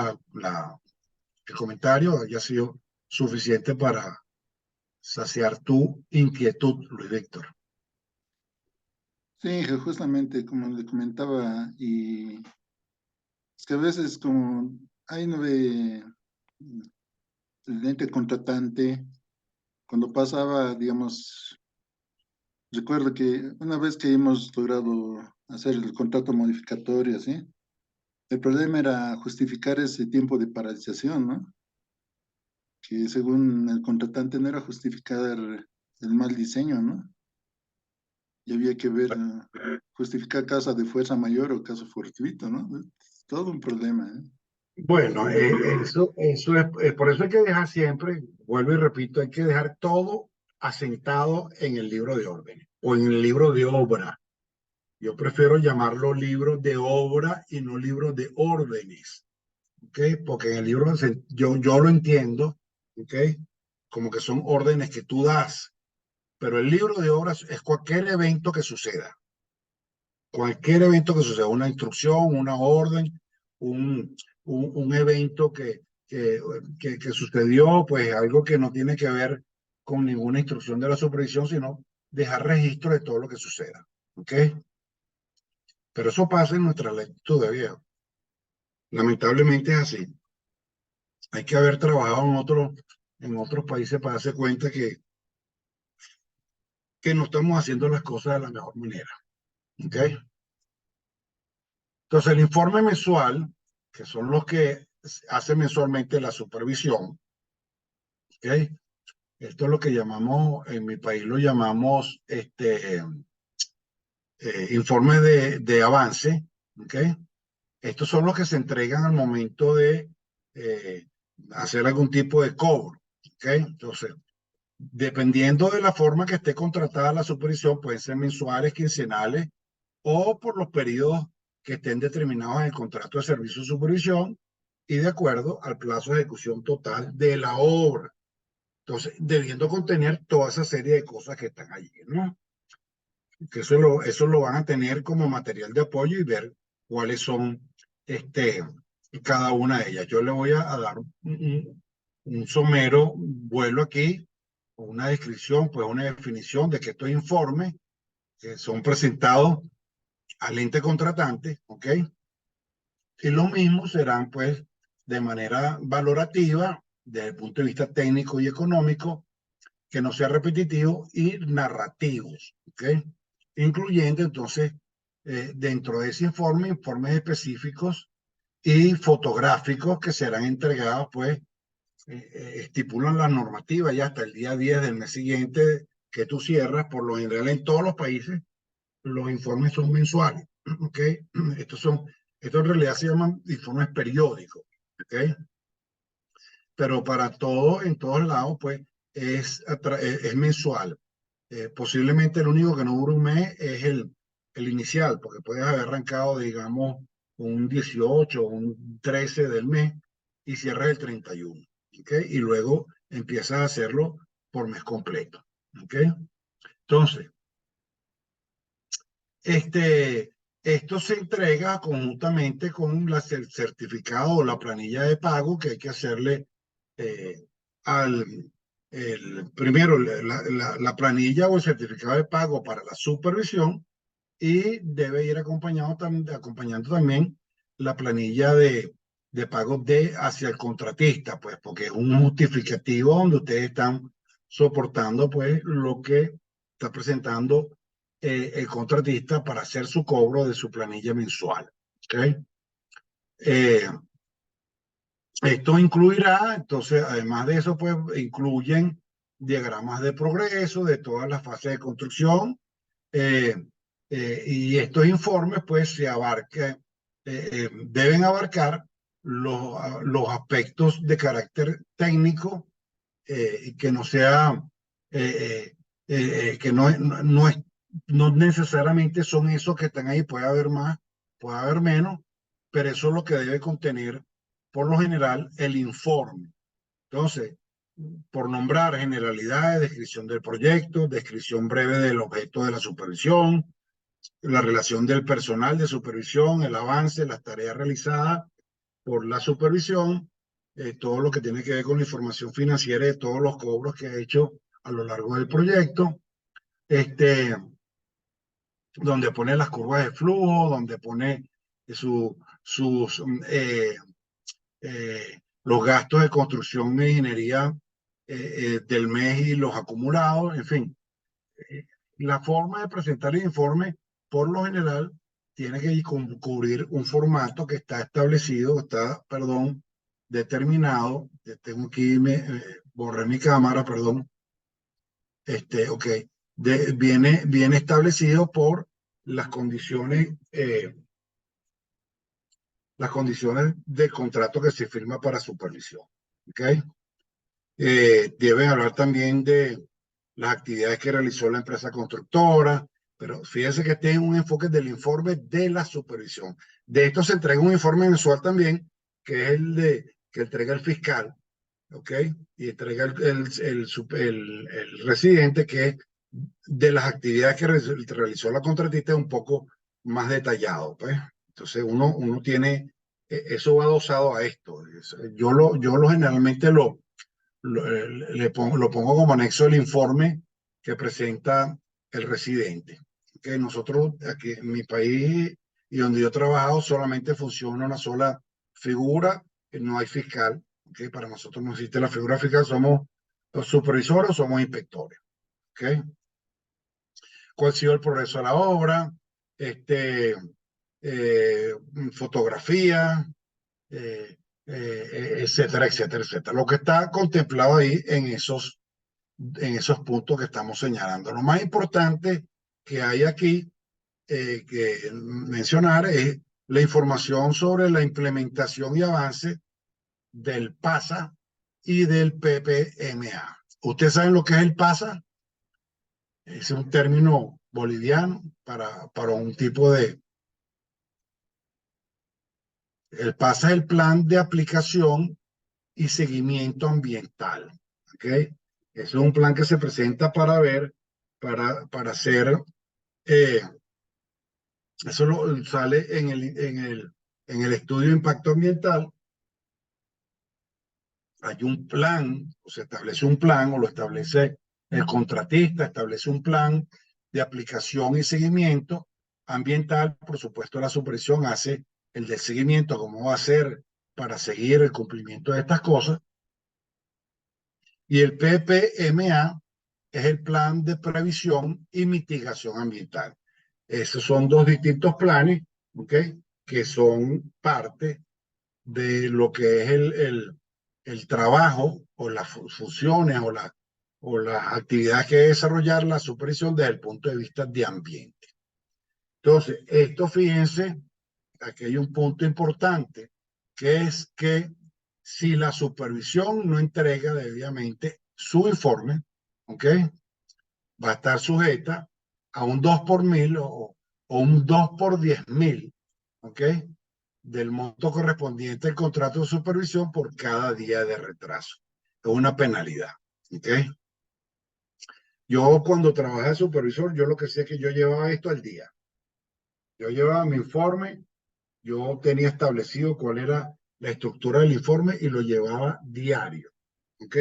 comentario, haya sido suficiente para saciar tu inquietud, Luis Víctor. sí, justamente como le comentaba, y es que a veces como hay no ve el ente contratante, cuando pasaba, digamos, recuerdo que una vez que hemos logrado hacer el contrato modificatorio, ¿sí? El problema era justificar ese tiempo de paralización, ¿no? Que según el contratante no era justificar el mal diseño, ¿no? Y había que ver, justificar causa de fuerza mayor o caso fortuito, ¿no? Todo un problema, ¿eh? Bueno, eso es, por eso hay que dejar siempre, vuelvo y repito, hay que dejar todo asentado en el libro de órdenes o en el libro de obra. Yo prefiero llamarlo libro de obra y no libro de órdenes. ¿Ok? Porque en el libro yo lo entiendo, ¿ok? Como que son órdenes que tú das, pero el libro de obras es cualquier evento que suceda, una instrucción, una orden, un evento que sucedió, pues algo que no tiene que ver con ninguna instrucción de la supervisión, sino dejar registro de todo lo que suceda, ¿ok? Pero eso pasa en nuestra lectura de viejo. Lamentablemente es así. Hay que haber trabajado en otros países para darse cuenta que no estamos haciendo las cosas de la mejor manera. ¿Ok? Entonces, el informe mensual, que son los que hace mensualmente la supervisión, ¿ok? Esto es lo que llamamos, en mi país lo llamamos informe de avance, ¿ok? Estos son los que se entregan al momento de hacer algún tipo de cobro, ¿ok? Entonces, dependiendo de la forma que esté contratada la supervisión, pueden ser mensuales, quincenales o por los periodos que estén determinados en el contrato de servicio de supervisión y de acuerdo al plazo de ejecución total de la obra. Entonces, debiendo contener toda esa serie de cosas que están allí, ¿no? Que eso lo van a tener como material de apoyo y ver cuáles son cada una de ellas. Yo le voy a dar un somero vuelo aquí, una descripción, pues una definición de que estos informes que son presentados al ente contratante, ¿ok? Y lo mismo serán, pues, de manera valorativa, desde el punto de vista técnico y económico, que no sea repetitivo y narrativos, ¿ok? Incluyendo, entonces, dentro de ese informe, informes específicos y fotográficos que serán entregados, pues, estipulan la normativa ya hasta el día 10 del mes siguiente que tú cierras. Por lo general, en todos los países, los informes son mensuales, ¿ok? Estos en realidad se llaman informes periódicos, ¿ok? Pero para todo, en todos lados, pues, es mensual. Posiblemente el único que no dura un mes es el inicial, porque puedes haber arrancado, digamos, un 18 o un 13 del mes y cierras el 31, ¿ok? Y luego empiezas a hacerlo por mes completo, ¿ok? Entonces, esto se entrega conjuntamente con el certificado o la planilla de pago que hay que hacerle al primero la planilla o el certificado de pago para la supervisión y debe ir acompañando también la planilla de pago hacia el contratista, pues porque es un justificativo donde ustedes están soportando pues lo que está presentando el contratista para hacer su cobro de su planilla mensual. ¿Okay? Esto incluirá, entonces, además de eso, pues incluyen diagramas de progreso de todas las fases de construcción y estos informes, pues, deben abarcar los aspectos de carácter técnico y que no sea, que no necesariamente son esos que están ahí, puede haber más, puede haber menos, pero eso es lo que debe contener por lo general el informe. Entonces, por nombrar generalidades, descripción del proyecto, descripción breve del objeto de la supervisión, la relación del personal de supervisión, el avance, las tareas realizadas por la supervisión, todo lo que tiene que ver con la información financiera de todos los cobros que ha hecho a lo largo del proyecto, donde pone las curvas de flujo, donde pone sus los gastos de construcción e ingeniería del mes y los acumulados, en fin. La forma de presentar el informe, por lo general, tiene que cubrir un formato que está establecido, perdón, determinado. Tengo aquí, borré mi cámara, perdón. Ok. Viene establecido por las condiciones del contrato que se firma para supervisión. ¿Ok? Deben hablar también de las actividades que realizó la empresa constructora, pero fíjense que este es un enfoque del informe de la supervisión. De esto se entrega un informe mensual también, que es que entrega el fiscal, ¿ok? Y entrega el residente, que es de las actividades que realizó la contratista, un poco más detallado, pues. Entonces uno tiene, eso va adosado a esto. Yo generalmente lo pongo como anexo del informe que presenta el residente. Que nosotros aquí en mi país y donde yo he trabajado solamente funciona una sola figura, no hay fiscal. ¿Okay? Para nosotros no existe la figura fiscal, somos los supervisores, somos inspectores. ¿Okay? ¿Cuál ha sido el progreso de la obra? fotografía, etcétera, etcétera, etcétera. Lo que está contemplado ahí en esos puntos que estamos señalando. Lo más importante que hay aquí que mencionar es la información sobre la implementación y avance del PASA y del PPMA. ¿Ustedes saben lo que es el PASA? Es un término boliviano para un tipo de... El PASA es el plan de aplicación y seguimiento ambiental. ¿Okay? Es un plan que se presenta para ver, para hacer... eso sale en el estudio de impacto ambiental. Hay un plan, o se establece un plan, o lo establece el contratista, establece un plan de aplicación y seguimiento ambiental. Por supuesto, la supervisión hace el del seguimiento, cómo va a ser para seguir el cumplimiento de estas cosas. Y el PPMA es el plan de previsión y mitigación ambiental. Esos son dos distintos planes, ¿okay? Que son parte de lo que es el trabajo o las funciones o las actividades que debe desarrollar la supervisión desde el punto de vista de ambiente. Entonces, esto, fíjense, aquí hay un punto importante, que es que si la supervisión no entrega debidamente su informe, ¿ok? Va a estar sujeta a un 2 por 1000 o un 2 por 10.000, ¿ok? Del monto correspondiente al contrato de supervisión por cada día de retraso. Es una penalidad, ¿ok? Yo cuando trabajé de supervisor, yo lo que sé es que yo llevaba esto al día. Yo llevaba mi informe, yo tenía establecido cuál era la estructura del informe y lo llevaba diario, ¿ok?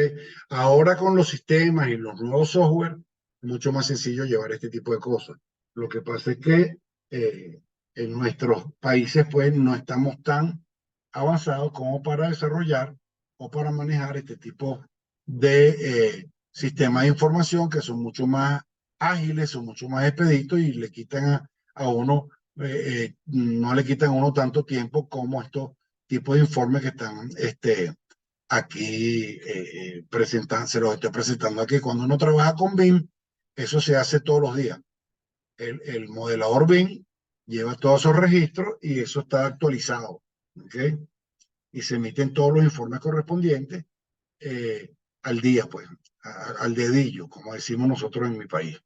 Ahora con los sistemas y los nuevos software, es mucho más sencillo llevar este tipo de cosas. Lo que pasa es que en nuestros países pues no estamos tan avanzados como para desarrollar o para manejar este tipo de sistemas de información que son mucho más ágiles, son mucho más expeditos y le quitan a uno, no le quitan a uno tanto tiempo como estos tipos de informes que están aquí se los estoy presentando aquí. Cuando uno trabaja con BIM, eso se hace todos los días. El modelador BIM lleva todos esos registros y eso está actualizado, ¿ok? Y se emiten todos los informes correspondientes al día, pues, al dedillo, como decimos nosotros en mi país.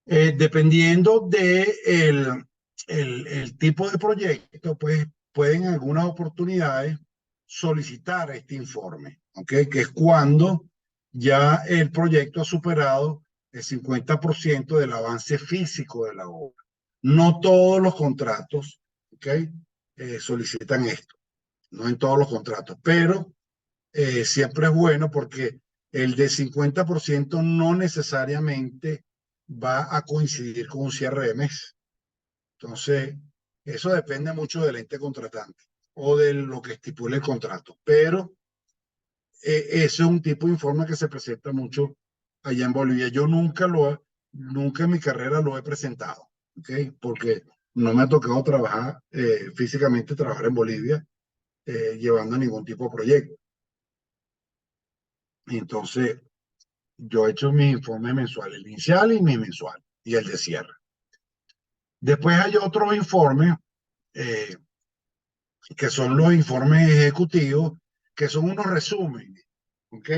Dependiendo de el tipo de proyecto, pues pueden en algunas oportunidades solicitar este informe, ¿ok? Que es cuando ya el proyecto ha superado el 50% del avance físico de la obra. No todos los contratos, ¿ok? Solicitan esto, no en todos los contratos, pero siempre es bueno porque el de 50% no necesariamente va a coincidir con un cierre de mes. Entonces, eso depende mucho del ente contratante o de lo que estipule el contrato. Pero ese es un tipo de informe que se presenta mucho allá en Bolivia. Yo nunca en mi carrera lo he presentado, ¿ok? Porque no me ha tocado trabajar físicamente, trabajar en Bolivia llevando ningún tipo de proyecto. Y entonces, yo he hecho mi informe mensual, el inicial y mi mensual, y el de cierre. Después hay otros informes, que son los informes ejecutivos, que son unos resúmenes, ¿ok?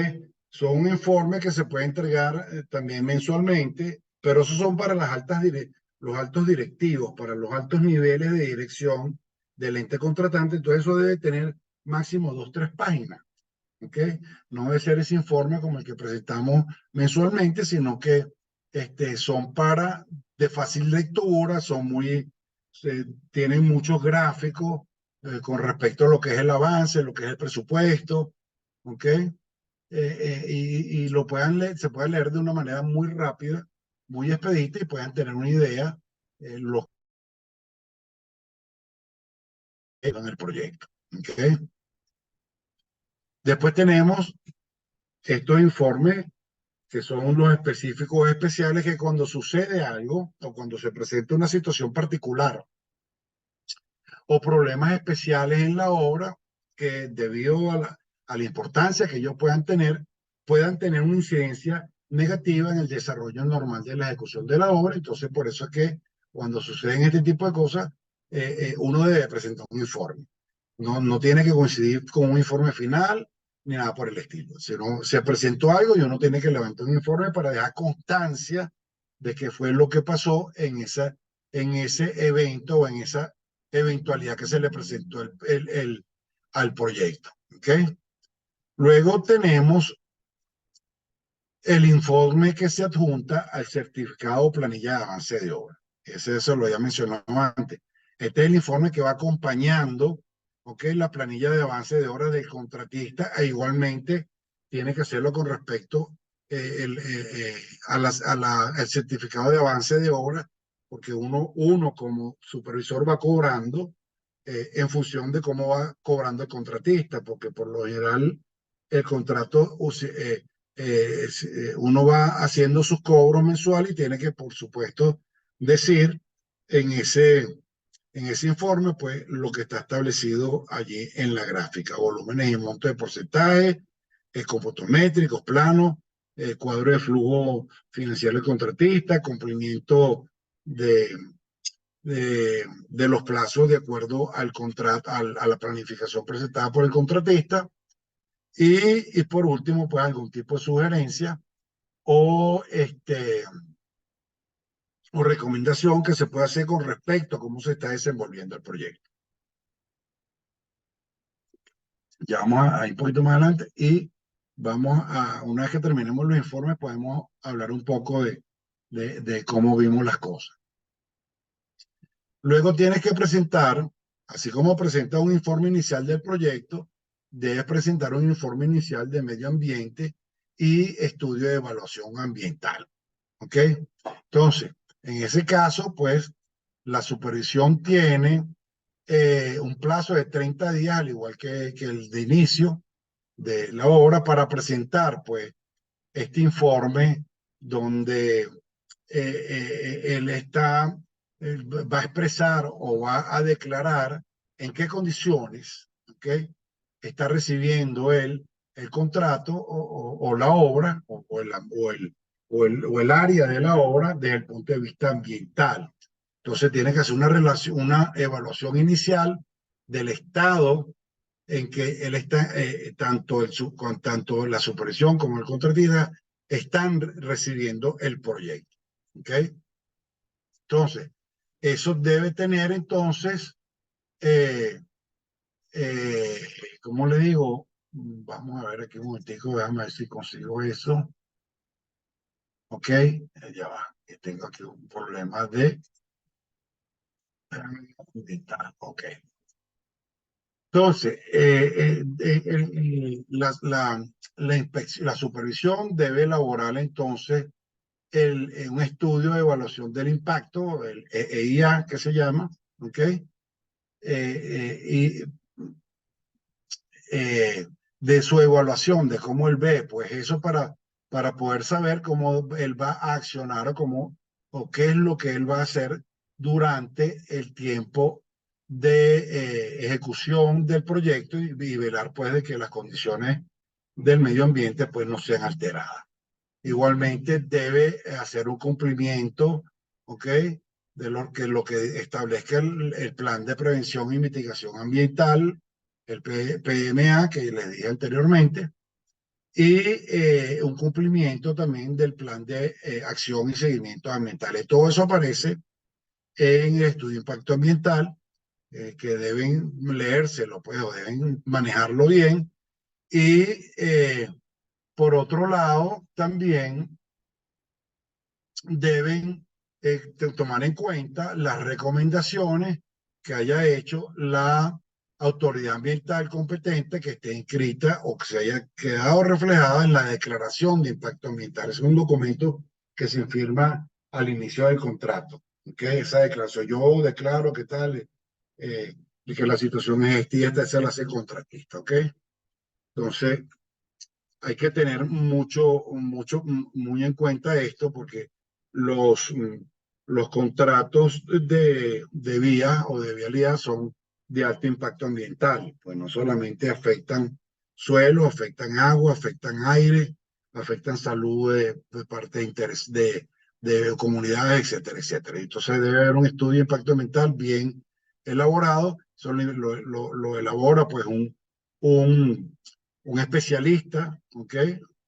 Son un informe que se puede entregar también mensualmente, pero esos son para los altos directivos, para los altos niveles de dirección del ente contratante. Entonces eso debe tener máximo 2 o 3 páginas. ¿Ok? No debe ser ese informe como el que presentamos mensualmente, sino que son de fácil lectura, tienen muchos gráficos con respecto a lo que es el avance, lo que es el presupuesto, ¿ok? Y se puede leer de una manera muy rápida, muy expedita y puedan tener una idea los que en el proyecto, ¿ok? Después tenemos estos informes que son los específicos especiales, que cuando sucede algo o cuando se presenta una situación particular o problemas especiales en la obra, que debido a la importancia que ellos puedan tener una incidencia negativa en el desarrollo normal de la ejecución de la obra. Entonces, por eso es que cuando suceden este tipo de cosas, uno debe presentar un informe. No tiene que coincidir con un informe final ni nada por el estilo. Si no se presentó algo y uno tiene que levantar un informe para dejar constancia de qué fue lo que pasó en ese evento o en esa eventualidad que se le presentó al proyecto. ¿Okay? Luego tenemos el informe que se adjunta al certificado o planilla de avance de obra. Eso lo había mencionado antes. Este es el informe que va acompañando, ¿okay?, la planilla de avance de obra del contratista, e igualmente tiene que hacerlo con respecto al certificado de avance de obra, porque uno como supervisor va cobrando en función de cómo va cobrando el contratista, porque por lo general el contrato, uno va haciendo sus cobros mensuales y tiene que, por supuesto, decir en ese informe, pues, lo que está establecido allí en la gráfica: volúmenes y monto de porcentaje, cómputos métricos, planos, cuadro de flujo financiero del contratista, cumplimiento de los plazos de acuerdo al contrato, a la planificación presentada por el contratista, y por último, pues, algún tipo de sugerencia o recomendación que se pueda hacer con respecto a cómo se está desenvolviendo el proyecto. Ya vamos a ir un poquito más adelante y una vez que terminemos los informes, podemos hablar un poco de cómo vimos las cosas. Luego tienes que presentar, así como presentas un informe inicial del proyecto, debes presentar un informe inicial de medio ambiente y estudio de evaluación ambiental. ¿Ok? Entonces, en ese caso, pues, la supervisión tiene un plazo de 30 días, al igual que el de inicio de la obra, para presentar, pues, este informe donde él va a expresar o va a declarar en qué condiciones, ¿okay?, está recibiendo él el contrato o la obra o el área de la obra desde el punto de vista ambiental. Entonces tiene que hacer una evaluación inicial del estado en que él está, tanto la supervisión como el contratista están recibiendo el proyecto. ¿Ok? Entonces, eso debe tener entonces, ¿cómo le digo? Vamos a ver aquí un momentico, déjame ver si consigo eso. Ok, ya va. Tengo aquí un problema de... Ok. Entonces, la supervisión debe elaborar entonces un estudio de evaluación del impacto, el EIA que se llama, ¿ok? Y de su evaluación, de cómo él ve, pues eso para poder saber cómo él va a accionar o qué es lo que él va a hacer durante el tiempo de ejecución del proyecto, y velar, pues, de que las condiciones del medio ambiente, pues, no sean alteradas. Igualmente debe hacer un cumplimiento, ¿ok?, de lo que establezca el plan de prevención y mitigación ambiental, el PMA, que les dije anteriormente, y un cumplimiento también del plan de acción y seguimiento ambientales. Todo eso aparece en el estudio de impacto ambiental, que deben leérselo, pues, o deben manejarlo bien. Y por otro lado, también deben tomar en cuenta las recomendaciones que haya hecho la autoridad ambiental competente, que esté inscrita o que se haya quedado reflejada en la declaración de impacto ambiental. Es un documento que se firma al inicio del contrato. ¿Okay? Esa declaración: yo declaro que tal, y que la situación es esta y esta, esa la hace el contratista. ¿Ok? Entonces, hay que tener muy en cuenta esto porque los contratos de vía o de vialidad son de alto impacto ambiental, pues no solamente afectan suelo, afectan agua, afectan aire, afectan salud de parte de interés de comunidades, etcétera, etcétera. Entonces debe haber un estudio de impacto ambiental bien elaborado, lo elabora pues un especialista, ¿ok?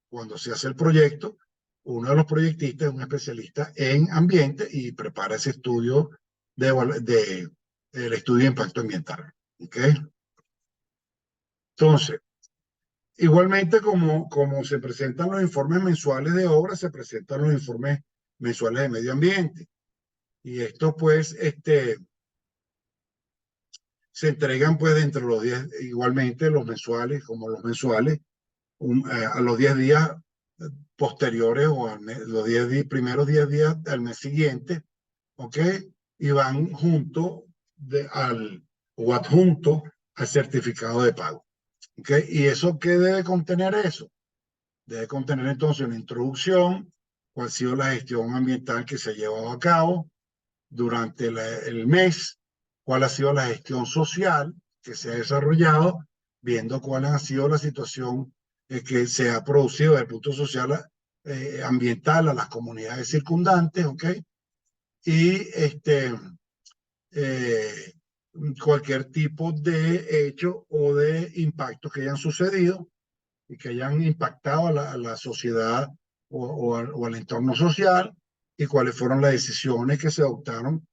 Cuando se hace el proyecto, uno de los proyectistas es un especialista en ambiente y prepara ese estudio el estudio de impacto ambiental, ¿ok? Entonces, igualmente como se presentan los informes mensuales de obra, se presentan los informes mensuales de medio ambiente. Y esto pues, se entregan pues dentro de los 10, igualmente los mensuales, como los mensuales, a los 10 días posteriores o los 10 primeros 10 días al mes siguiente, ¿ok? Y van o adjunto al certificado de pago, ¿ok? ¿Y eso qué debe contener eso? Debe contener entonces una introducción, cuál ha sido la gestión ambiental que se ha llevado a cabo durante el mes, cuál ha sido la gestión social que se ha desarrollado, viendo cuál ha sido la situación que se ha producido desde el punto social ambiental a las comunidades circundantes, ¿ok? Y eh, cualquier tipo de hecho o de impacto que hayan sucedido y que hayan impactado a la sociedad o al entorno social y cuáles fueron las decisiones que se adoptaron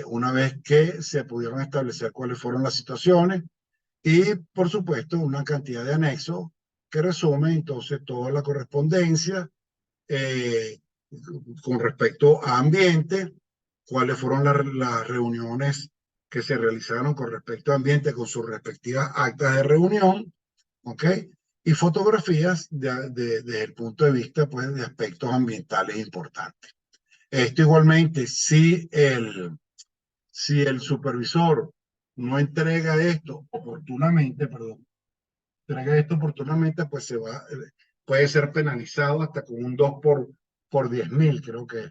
una vez que se pudieron establecer cuáles fueron las situaciones y, por supuesto, una cantidad de anexos que resumen entonces toda la correspondencia eh, con respecto a ambiente, cuáles fueron las reuniones que se realizaron con respecto a ambiente con sus respectivas actas de reunión, ¿ok? Y fotografías desde el punto de vista pues, de aspectos ambientales importantes. Esto igualmente, si el supervisor no entrega esto oportunamente, pues puede ser penalizado hasta con un 2 por 10.000, creo que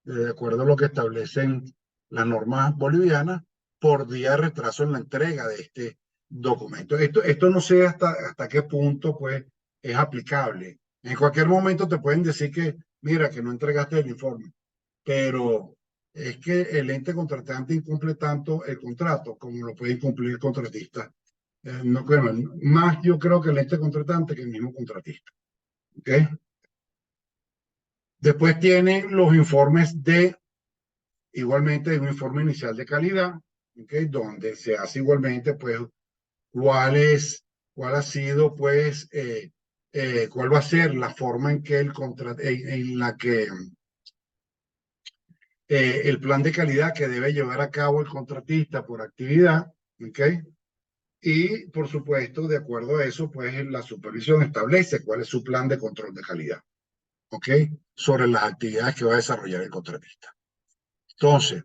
de acuerdo a lo que establecen las normas bolivianas, por día de retraso en la entrega de este documento. Esto no sé hasta qué punto pues, es aplicable. En cualquier momento te pueden decir que, mira, que no entregaste el informe, pero es que el ente contratante incumple tanto el contrato como lo puede incumplir el contratista. No, bueno, más yo creo que el ente contratante que el mismo contratista. ¿Okay? Después tienen los informes igualmente un informe inicial de calidad, ¿okay? Donde se hace igualmente, pues, cuál ha sido, pues, cuál va a ser la forma en que en la que el plan de calidad que debe llevar a cabo el contratista por actividad, ¿okay? Y, por supuesto, de acuerdo a eso, pues, la supervisión establece cuál es su plan de control de calidad, ¿ok? Sobre las actividades que va a desarrollar el contratista. Entonces,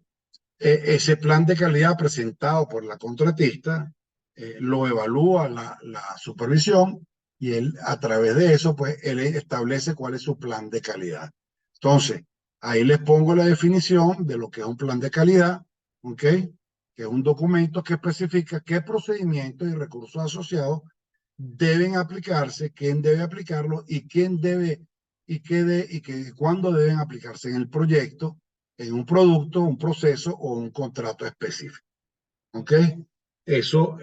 ese plan de calidad presentado por la contratista lo evalúa la supervisión y él a través de eso pues él establece cuál es su plan de calidad. Entonces, ahí les pongo la definición de lo que es un plan de calidad, ¿ok? Que es un documento que especifica qué procedimientos y recursos asociados deben aplicarse, quién debe aplicarlo y quién debe cuándo deben aplicarse en el proyecto, en un producto, un proceso o un contrato específico. ¿Ok? Eso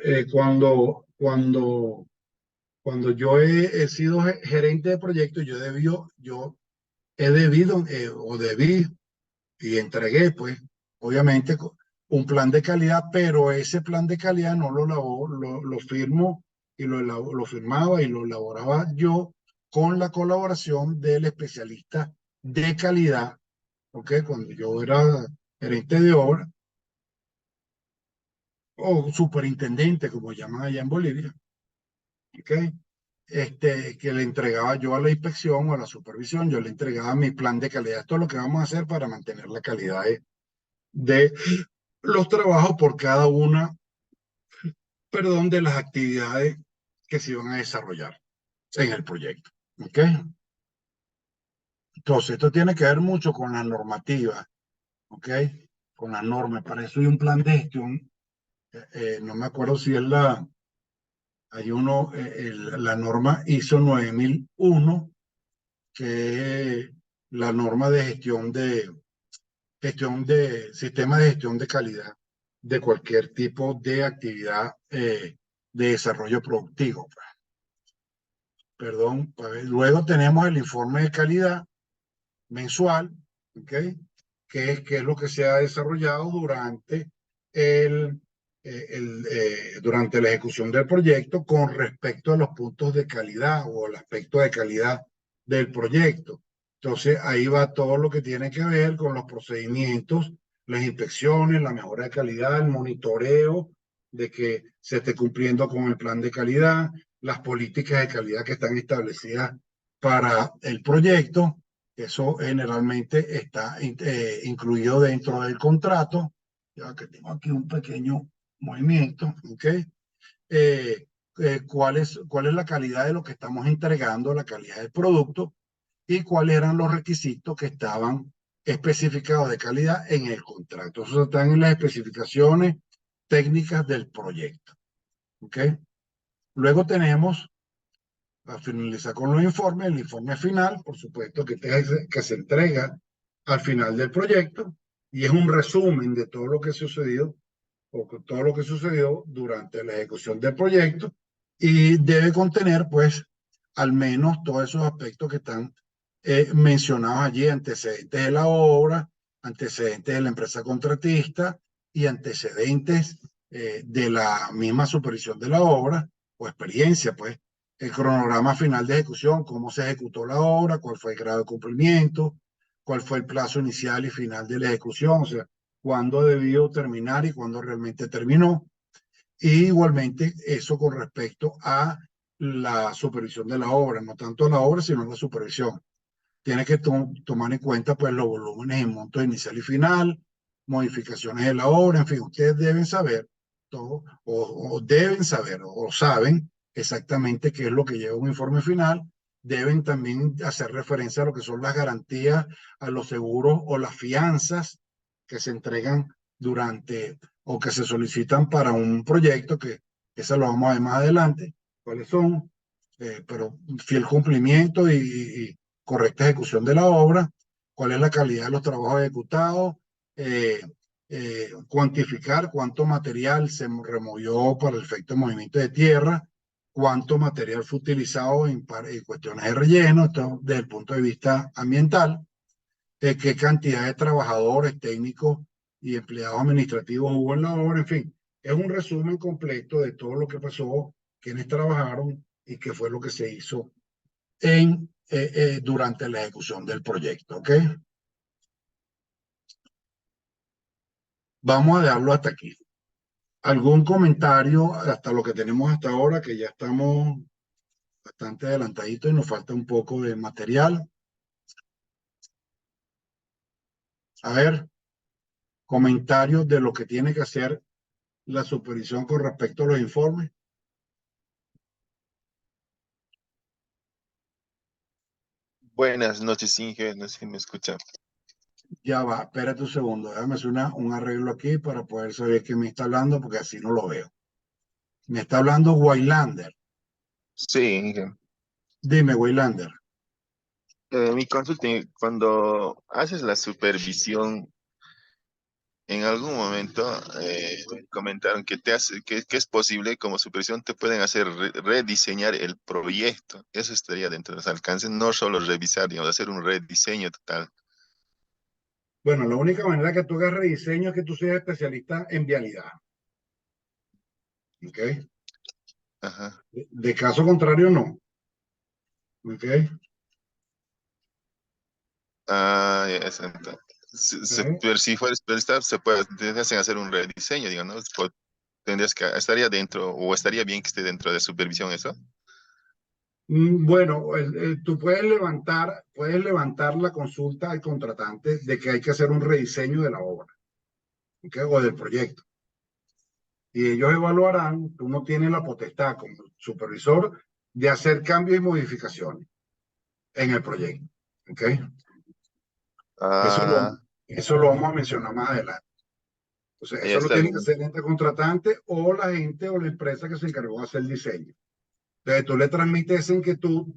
cuando yo he sido gerente de proyecto, yo he debido o debí y entregué, pues, obviamente, un plan de calidad, pero ese plan de calidad no lo firmo y lo firmaba y lo elaboraba yo con la colaboración del especialista de calidad, ¿ok? Cuando yo era gerente de obra o superintendente, como llaman allá en Bolivia, ¿ok? Que le entregaba yo a la inspección o a la supervisión, yo le entregaba mi plan de calidad. Esto es lo que vamos a hacer para mantener la calidad de los trabajos por cada una, perdón, de las actividades que se iban a desarrollar en el proyecto. ¿Ok? Entonces, esto tiene que ver mucho con la normativa, ¿ok? Con las normas. Para eso hay un plan de gestión. No me acuerdo si es hay uno, la norma ISO 9001, que es la norma de gestión de sistema de gestión de calidad de cualquier tipo de actividad de desarrollo productivo. Perdón. Luego tenemos el informe de calidad mensual, ¿ok? Que es lo que se ha desarrollado durante la ejecución del proyecto con respecto a los puntos de calidad o el aspecto de calidad del proyecto. Entonces, ahí va todo lo que tiene que ver con los procedimientos, las inspecciones, la mejora de calidad, el monitoreo de que se esté cumpliendo con el plan de calidad, las políticas de calidad que están establecidas para el proyecto. Eso generalmente está incluido dentro del contrato. Ya que tengo aquí un pequeño movimiento, ¿ok? ¿Cuál es la calidad de lo que estamos entregando, la calidad del producto y cuáles eran los requisitos que estaban especificados de calidad en el contrato? Eso están en las especificaciones técnicas del proyecto, ¿ok? Luego tenemos, a finalizar con los informes, el informe final, por supuesto, que se entrega al final del proyecto y es un resumen de todo lo que sucedió o todo lo que sucedió durante la ejecución del proyecto y debe contener, pues, al menos todos esos aspectos que están mencionados allí: antecedentes de la obra, antecedentes de la empresa contratista y antecedentes de la misma supervisión de la obra o experiencia, pues, el cronograma final de ejecución, cómo se ejecutó la obra, cuál fue el grado de cumplimiento, cuál fue el plazo inicial y final de la ejecución, o sea, cuándo debió terminar y cuándo realmente terminó. Y igualmente eso con respecto a la supervisión de la obra, no tanto la obra, sino la supervisión. Tiene que tomar en cuenta pues los volúmenes y montos inicial y final, modificaciones de la obra, en fin, ustedes deben saber todo, o deben saber, o saben exactamente qué es lo que lleva un informe final. Deben también hacer referencia a lo que son las garantías, a los seguros o las fianzas que se entregan durante o que se solicitan para un proyecto, que eso lo vamos a ver más adelante, cuáles son, pero fiel cumplimiento y correcta ejecución de la obra, cuál es la calidad de los trabajos ejecutados, eh, cuantificar cuánto material se removió para el efecto de movimiento de tierra, cuánto material fue utilizado en cuestiones de relleno, esto desde el punto de vista ambiental, qué cantidad de trabajadores, técnicos y empleados administrativos hubo en la obra, en fin, es un resumen completo de todo lo que pasó, quiénes trabajaron y qué fue lo que se hizo durante la ejecución del proyecto, ¿ok? Vamos a dejarlo hasta aquí. ¿Algún comentario hasta lo que tenemos hasta ahora, que ya estamos bastante adelantaditos y nos falta un poco de material? A ver, comentarios de lo que tiene que hacer la supervisión con respecto a los informes. Buenas noches, Inge, no sé si me escucha. Ya va, espérate un segundo, déjame hacer un arreglo aquí para poder saber quién me está hablando, porque así no lo veo. Me está hablando Waylander. Sí, Inge. Dime, Waylander. Mi consulta, cuando haces la supervisión, en algún momento comentaron que que es posible como supervisión te pueden hacer rediseñar el proyecto. Eso estaría dentro de los alcances, no solo revisar, digamos, hacer un rediseño total. Bueno, la única manera que tú hagas rediseño es que tú seas especialista en vialidad. ¿Ok? Ajá. De caso contrario, no. ¿Ok? Ah, ya, exacto. ¿Eh? Pero si fuera especialista, te hacen hacer un rediseño, digamos, ¿no? Tendrías que, estaría dentro, o estaría bien que esté dentro de supervisión eso. Bueno, tú puedes levantar la consulta al contratante de que hay que hacer un rediseño de la obra, ¿ok? O del proyecto. Y ellos evaluarán, tú no tienes la potestad como supervisor de hacer cambios y modificaciones. en el proyecto. ¿Ok? Ah, Eso lo vamos a mencionar más adelante. Entonces, ya eso lo está tiene que bien. hacer el ente contratante o la gente o la empresa que se encargó de hacer el diseño. Entonces, tú le transmites esa inquietud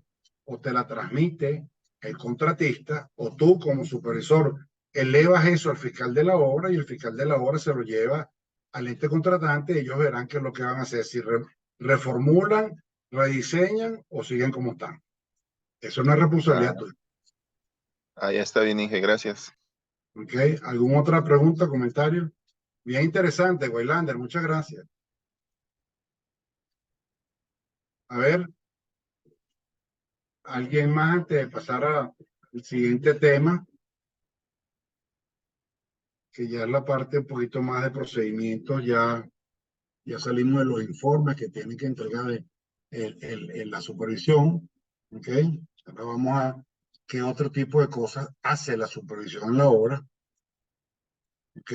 o te la transmite el contratista o tú como supervisor elevas eso al fiscal de la obra y el fiscal de la obra se lo lleva al ente contratante y ellos verán qué es lo que van a hacer, si reformulan, rediseñan o siguen como están. Eso no es responsabilidad Ah, tuya. ya está bien, Inge, gracias. ¿Ok? ¿Alguna otra pregunta, comentario? Bien interesante, Waylander, muchas gracias. A ver, ¿alguien más antes de pasar al siguiente tema? Que ya es la parte un poquito más de procedimientos, ya salimos de los informes que tienen que entregar la supervisión, ¿ok? Ahora vamos a qué otro tipo de cosas hace la supervisión en la obra, ¿ok?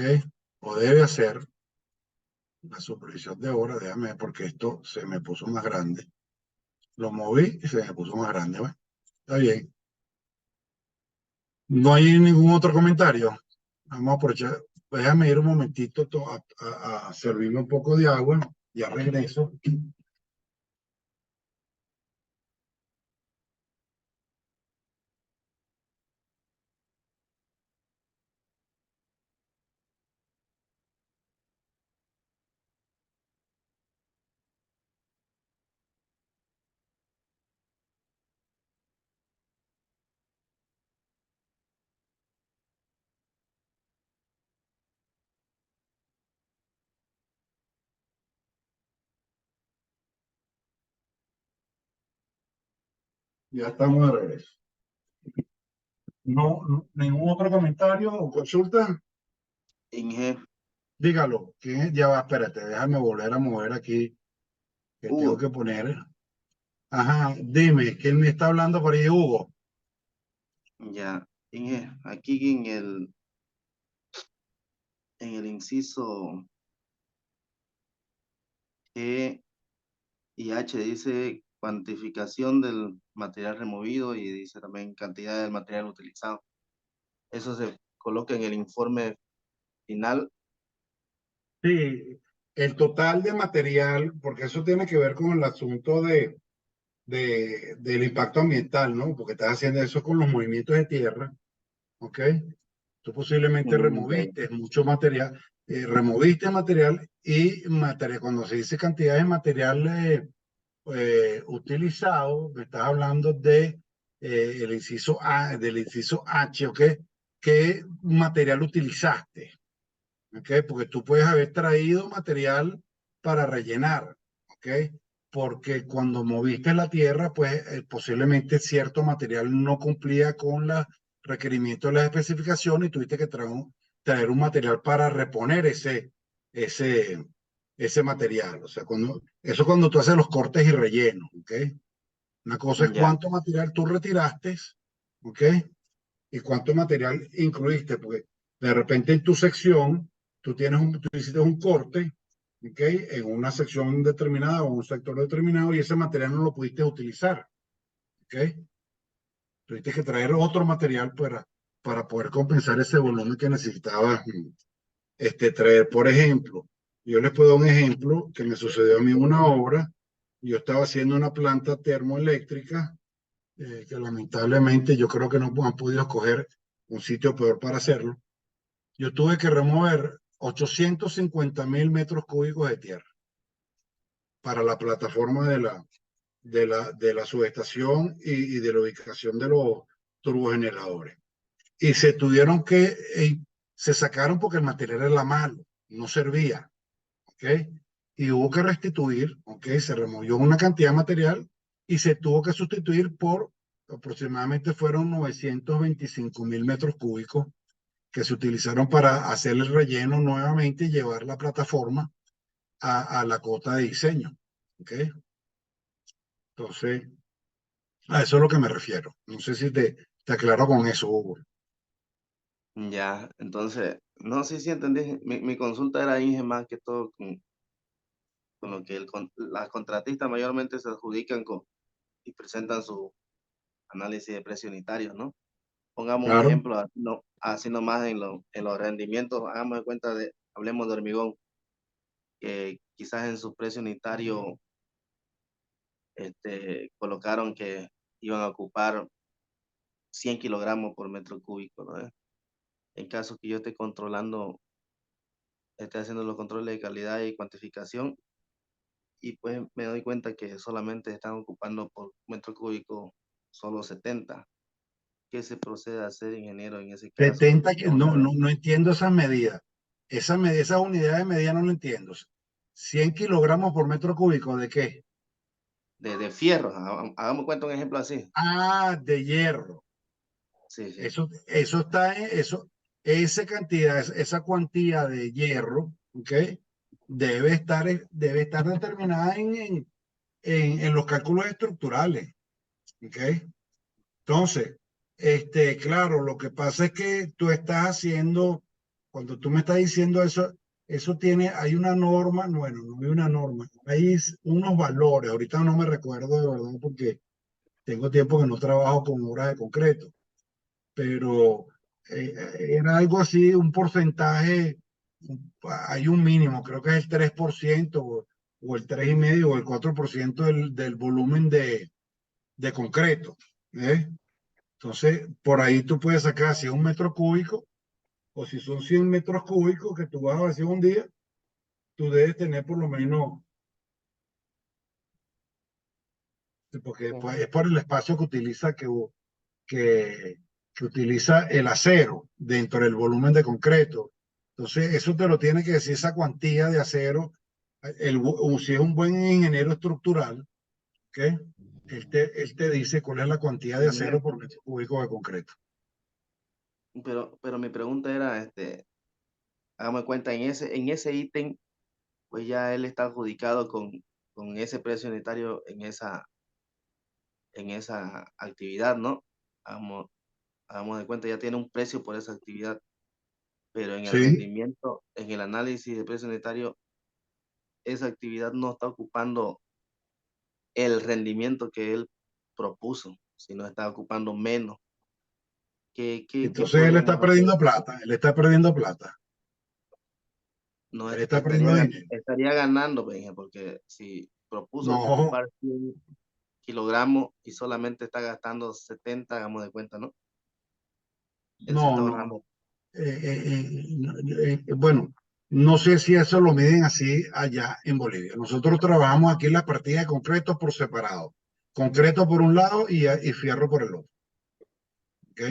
O debe hacer la supervisión de obra, déjame ver porque esto se me puso más grande. Lo moví y se me puso más grande, ¿bueno? Está bien. No hay ningún otro comentario. Vamos a aprovechar. Déjame ir un momentito a servirme un poco de agua. Ya regreso. Ya estamos de regreso. Ningún otro comentario o consulta. Inge, Dígalo. ¿Quién es? Ya va, espérate, déjame volver a mover aquí, que tengo Hugo, que poner. Ajá, dime, ¿quién me está hablando por ahí, Hugo? ya, Inge, aquí en el inciso G y H dice cuantificación del material removido y dice también cantidad del material utilizado. Eso se coloca en el informe final. Sí, el total de material, porque eso tiene que ver con el asunto del impacto ambiental, ¿no? Porque estás haciendo eso con los movimientos de tierra, ¿ok? Tú posiblemente Ya, removiste material y material, cuando se dice cantidad de material utilizado, me estás hablando de el inciso A, del inciso H, ¿ok? ¿Qué material utilizaste? ¿Ok? Porque tú puedes haber traído material para rellenar, ¿ok? Porque cuando moviste la tierra, pues posiblemente cierto material no cumplía con los requerimientos de las especificaciones y tuviste que traer un material para reponer ese, ese material. O sea, eso cuando tú haces los cortes y rellenos, ¿ok? Una cosa es ya, cuánto material tú retiraste, ¿ok? Y cuánto material incluiste, porque de repente en tu sección tú hiciste un corte, ¿ok? En una sección determinada o un sector determinado y ese material no lo pudiste utilizar, ¿ok? Tuviste que traer otro material para poder compensar ese volumen que necesitabas traer. Por ejemplo, yo les puedo dar un ejemplo que me sucedió a mí en una obra. Yo estaba haciendo una planta termoeléctrica que lamentablemente yo creo que no han podido escoger un sitio peor para hacerlo. Yo tuve que remover 850.000 metros cúbicos de tierra para la plataforma de la subestación y de la ubicación de los turbogeneradores. Y se sacaron porque el material era malo, no servía, ¿ok? Y hubo que restituir, ¿ok? Se removió una cantidad de material y se tuvo que sustituir por aproximadamente fueron 925.000 metros cúbicos que se utilizaron para hacer el relleno nuevamente y llevar la plataforma a la cota de diseño. ¿Ok? Entonces, a eso es a lo que me refiero. No sé si te aclaro con eso, Hugo. ya. Entonces, no sé si entendí. Mi consulta era, Inge, más que todo con lo que las contratistas mayormente se adjudican y presentan análisis de precio unitario, ¿no? Pongamos un Claro. ejemplo, no, así nomás en los rendimientos, hagamos de cuenta hablemos de hormigón, que quizás en su precio unitario colocaron que iban a ocupar 100 kilogramos por metro cúbico, ¿no? En caso que yo esté controlando, esté haciendo los controles de calidad y cuantificación, y pues me doy cuenta que solamente están ocupando por metro cúbico solo 70. ¿Qué se procede a hacer, ingeniero, en ese caso? 70, Porque vamos a no, ver, no entiendo esas medidas. Esas unidades de medida no lo entiendo. 100 kilogramos por metro cúbico, ¿de qué? de fierro, hagamos cuenta un ejemplo así. Ah, de hierro. Sí, sí. Eso está en eso, esa cantidad, esa cuantía de hierro, ¿ok? Debe estar determinada en los cálculos estructurales, ¿ok? Entonces, claro, lo que pasa es que tú estás haciendo, cuando tú me estás diciendo eso hay una norma, bueno, no hay una norma, hay unos valores, ahorita no me recuerdo de verdad porque tengo tiempo que no trabajo con obras de concreto, pero era algo así, un porcentaje, hay un mínimo, creo que es el 3% o el 3,5% o el 4% del volumen de concreto, ¿eh? Entonces, por ahí tú puedes sacar si es un metro cúbico o si son 100 metros cúbicos que tú vas a hacer un día, tú debes tener por lo menos, porque pues, es por el espacio que utiliza que, que utiliza el acero dentro del volumen de concreto. Entonces, eso te lo tiene que decir esa cuantía de acero. Si es un buen ingeniero estructural, ¿okay? Él te dice cuál es la cuantía de acero por metro cúbico de concreto. Pero mi pregunta era, hagamos cuenta, en ese ítem, pues ya él está adjudicado con ese precio unitario en esa actividad, ¿no? Hagamos de cuenta, ya tiene un precio por esa actividad, pero en el Sí, rendimiento, en el análisis de precio unitario, esa actividad no está ocupando el rendimiento que él propuso, sino está ocupando menos. ¿Qué entonces él está podríamos hacer? perdiendo plata, él está perdiendo plata, No él está perdiendo dinero. estaría ganando, por ejemplo, porque si propuso No, ocupar 100 kilogramos y solamente está gastando 70, hagamos de cuenta, ¿no? Él se está no. ahorrando. Bueno, no sé si eso lo miden así allá en Bolivia. Nosotros trabajamos aquí las partidas de concreto por separado. Concreto por un lado y fierro por el otro. ¿Ok?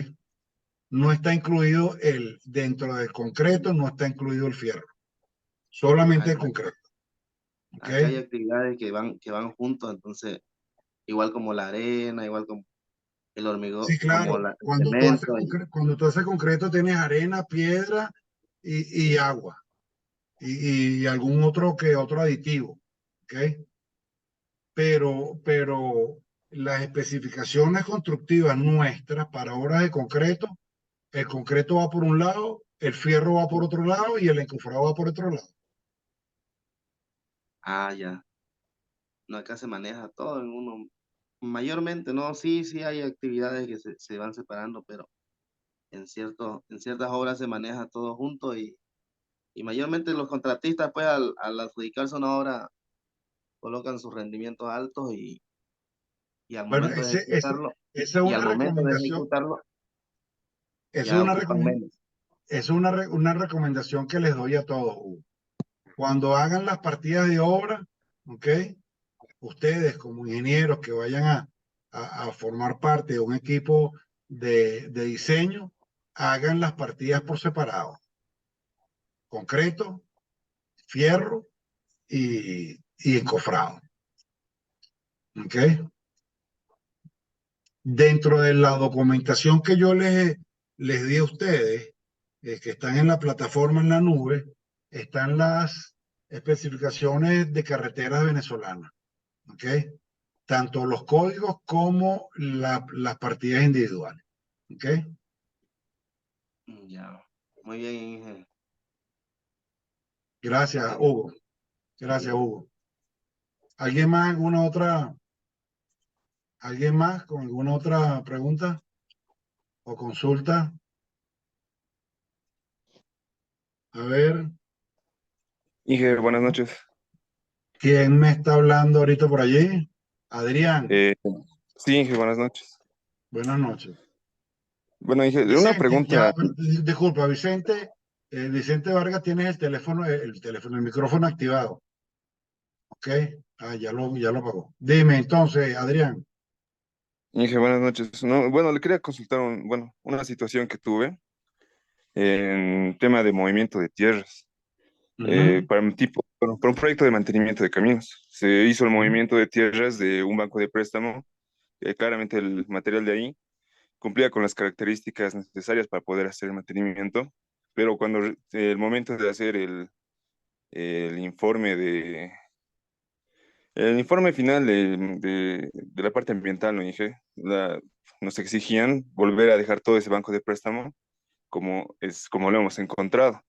No está incluido dentro del concreto, no está incluido el fierro. Solamente el Acá, concreto. ¿Ok? acá hay actividades que van juntos, entonces, igual como la arena, igual como el hormigón, Sí, como claro. el cemento. Cuando tú haces concreto tienes arena, piedra y agua. Y algún otro aditivo. ¿Ok? Pero las especificaciones constructivas nuestras para obras de concreto, el concreto va por un lado, el fierro va por otro lado y el encofrado va por otro lado. Ya. No, acá se maneja todo en uno. Mayormente, no, sí hay actividades que se van separando, pero en ciertas obras se maneja todo junto y mayormente los contratistas, pues, al adjudicarse una obra, colocan sus rendimientos altos y al Bueno, momento de ejecutarlo, esa es y al una momento de recomendación, ejecutarlo, esa es ya una, ocupan recomen- menos. esa es una recomendación que les doy a todos, Hugo. Cuando hagan las partidas de obra, ¿ok? Ustedes como ingenieros que vayan a formar parte de un equipo de diseño, hagan las partidas por separado. Concreto, fierro y encofrado. ¿Ok? Dentro de la documentación que yo les di a ustedes, que están en la plataforma en la nube, están las especificaciones de carreteras venezolanas. ¿Ok? Tanto los códigos como las partidas individuales. ¿Ok? Ya, muy bien, Inge. Gracias, Gracias. Hugo. Gracias, Hugo. ¿Alguien más? ¿Alguien más con alguna otra pregunta o consulta? A ver, Inge, buenas noches. ¿quién me está hablando ahorita por allí? Adrián, Eh, sí, Inge, buenas noches. buenas noches. Bueno, Inge, una Vicente, pregunta. disculpa, Vicente, Vicente Vargas, tienes el teléfono, el micrófono activado, ¿ok? Ah, ya lo apagó. Dime entonces, Adrián. Inge, buenas noches. No, bueno, le quería consultar una situación que tuve en tema de movimiento de tierras. Ujú. Para para un proyecto de mantenimiento de caminos. Se hizo el movimiento de tierras de un banco de préstamo. Claramente el material de ahí cumplía con las características necesarias para poder hacer el mantenimiento, pero cuando el momento de hacer el informe el informe final de la parte ambiental, ¿no, Inge? Nos exigían volver a dejar todo ese banco de préstamo como lo hemos encontrado.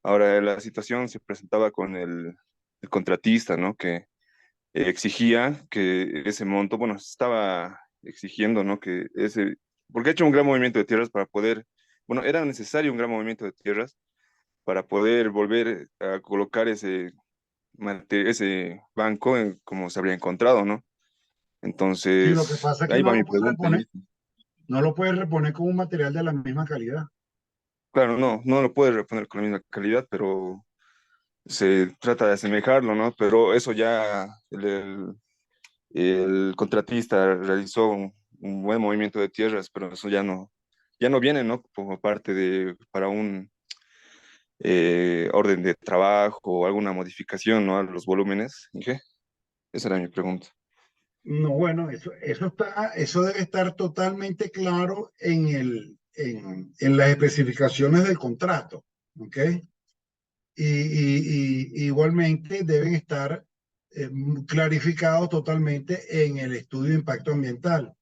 Ahora la situación se presentaba con el contratista, ¿no? Que exigía que ese monto, bueno, estaba exigiendo, ¿no? Porque ha hecho un gran movimiento de tierras para poder, bueno, era necesario un gran movimiento de tierras para poder volver a colocar ese banco como se habría encontrado, ¿no? Sí, lo que Entonces, pasa es que ahí no va mi lo puedes pregunta. reponer, no lo puedes reponer con un material de la misma calidad. Claro, no lo puedes reponer con la misma calidad, pero se trata de asemejarlo, ¿no? Pero eso ya el contratista realizó un buen movimiento de tierras, pero eso ya no viene, ¿no? Como parte para un orden de trabajo o alguna modificación, ¿no? A los volúmenes. ¿Dije? Esa era mi pregunta. No, bueno, eso debe estar totalmente claro en las especificaciones del contrato, ¿ok? Igualmente deben estar clarificados totalmente en el estudio de impacto ambiental.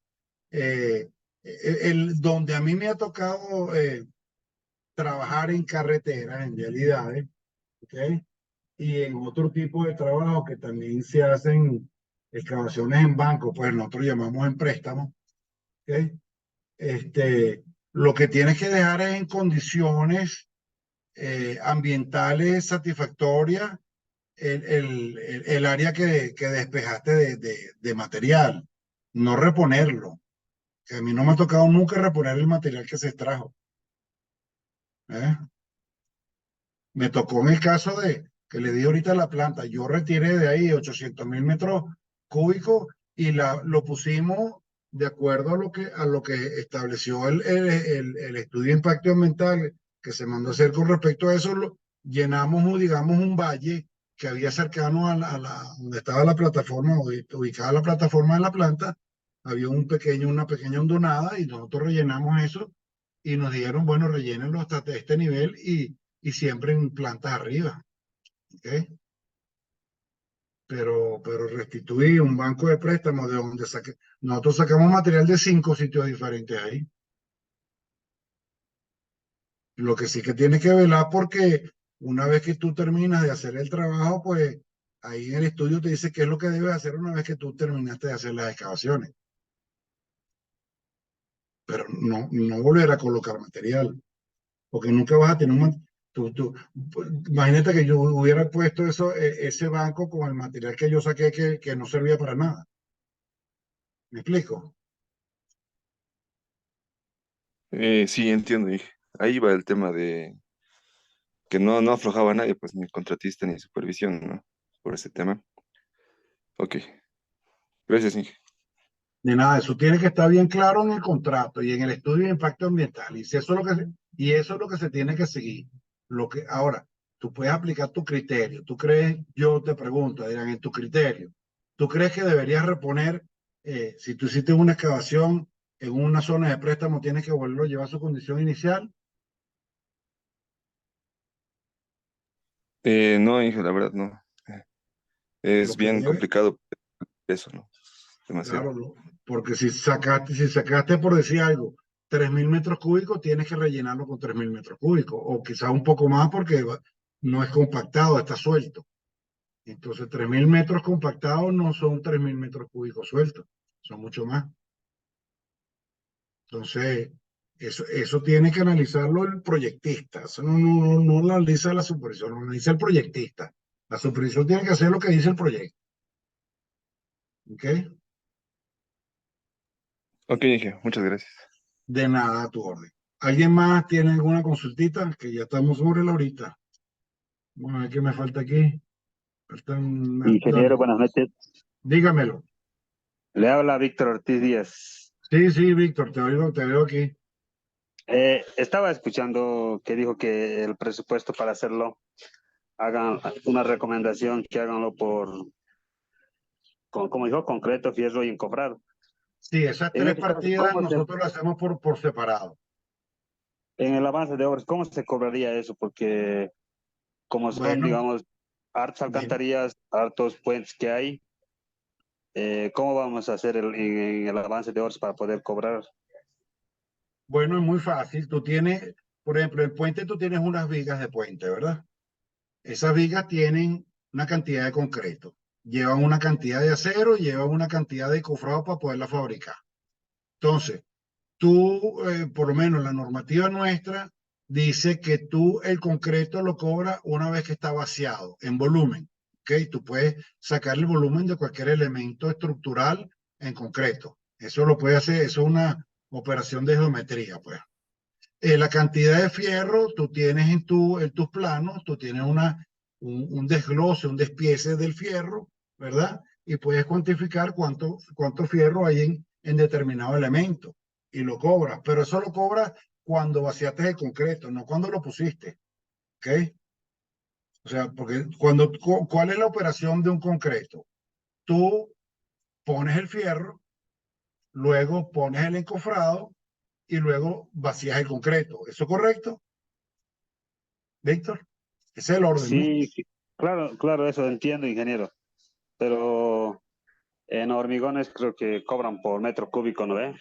Donde a mí me ha tocado trabajar en carreteras, en vialidades, ¿ok? Y en otro tipo de trabajo que también se hacen excavaciones en banco, pues nosotros llamamos en préstamo, ¿ok? Lo que tienes que dejar es en condiciones ambientales satisfactorias el área que despejaste de material, no reponerlo. Que a mí no me ha tocado nunca reponer el material que se extrajo. ¿Eh? Me tocó en el caso de que le di ahorita a la planta, yo retiré de ahí 800.000 metros cúbicos y lo pusimos de acuerdo a lo que estableció el estudio de impacto ambiental que se mandó a hacer con respecto a eso. Llenamos, digamos, un valle que había cercano donde estaba la plataforma, ubicada la plataforma de la planta, había una pequeña hondonada y nosotros rellenamos eso y nos dijeron, bueno, rellénenlo hasta este nivel y siempre en plantas arriba, ¿ok? Pero restituí un banco de préstamos de donde nosotros sacamos material de 5 sitios diferentes ahí. Lo que sí que tienes que velar porque una vez que tú terminas de hacer el trabajo, pues ahí en el estudio te dice qué es lo que debes hacer una vez que tú terminaste de hacer las excavaciones. Pero no volver a colocar material, porque nunca vas a tener imagínate que yo hubiera puesto ese banco con el material que yo saqué que no servía para nada. ¿Me explico? Sí, entiendo, Inge. Ahí va el tema de que no aflojaba a nadie, pues ni contratista ni supervisión, ¿no? Por ese tema. Ok, gracias, Inge. De nada, eso tiene que estar bien claro en el contrato y en el estudio de impacto ambiental. Y eso es lo que se tiene que seguir. Ahora, tú puedes aplicar tu criterio. ¿Tú crees, yo te pregunto, Adrián, en tu criterio, ¿tú crees que deberías reponer, si tú hiciste una excavación en una zona de préstamo, tienes que volverlo a llevar a su condición inicial? No, Inge, la verdad no. Lo Es que bien debe, complicado eso, ¿no? claro, Demasiado. porque si sacaste por decir algo, 3.000 metros cúbicos, tienes que rellenarlo con 3.000 metros cúbicos, o quizás un poco más porque no es compactado, está suelto. Entonces, 3.000 metros compactados no son 3.000 metros cúbicos sueltos. son mucho más. Entonces, eso tiene que analizarlo el proyectista. Eso no lo analiza la supervisión, lo analiza el proyectista. La supervisión tiene que hacer lo que dice el proyecto. ¿Ok? Ok, Inge, muchas gracias. De nada a tu orden. ¿Alguien más tiene alguna consultita? Que ya estamos sobre la horita. Vamos a ver qué me falta aquí. Ingeniero, Dale, buenas noches. dígamelo. Le habla Víctor Ortiz Díaz. Sí, Víctor, te veo aquí. Estaba escuchando que dijo que el presupuesto para hacerlo, hagan una recomendación que háganlo como dijo, concreto, fierro y encofrado. Sí, esas En tres este caso, partidas nosotros las hacemos por separado. en el avance de obras, ¿cómo se cobraría eso? Porque como son, Bueno, digamos, hartas alcantarillas, hartos puentes que hay, ¿cómo vamos a hacer en el avance de obras para poder cobrar? bueno, es muy fácil. Tú tienes, por ejemplo, el puente, tú tienes unas vigas de puente, ¿verdad? Esas vigas tienen una cantidad de concreto. Llevan una cantidad de acero, llevan una cantidad de cofrado para poderla fabricar. Entonces, tú, por lo menos la normativa nuestra, dice que tú el concreto lo cobras una vez que está vaciado en volumen. ¿Ok? Tú puedes sacar el volumen de cualquier elemento estructural en concreto. Eso lo puede hacer, eso es una operación de geometría, pues. La cantidad de fierro, tú tienes en tus planos, tú tienes un desglose, un despiece del fierro, ¿verdad? Y puedes cuantificar cuánto fierro hay en determinado elemento y lo cobras, pero eso lo cobras cuando vaciaste el concreto, no cuando lo pusiste, ¿ok? O sea, porque ¿cuál es la operación de un concreto? Tú pones el fierro, luego pones el encofrado y luego vacías el concreto. ¿Eso es correcto, Víctor? Ese es el orden, ¿no? Sí, sí, claro, eso entiendo, ingeniero. Pero en hormigones creo que cobran por metro cúbico, ¿no ve?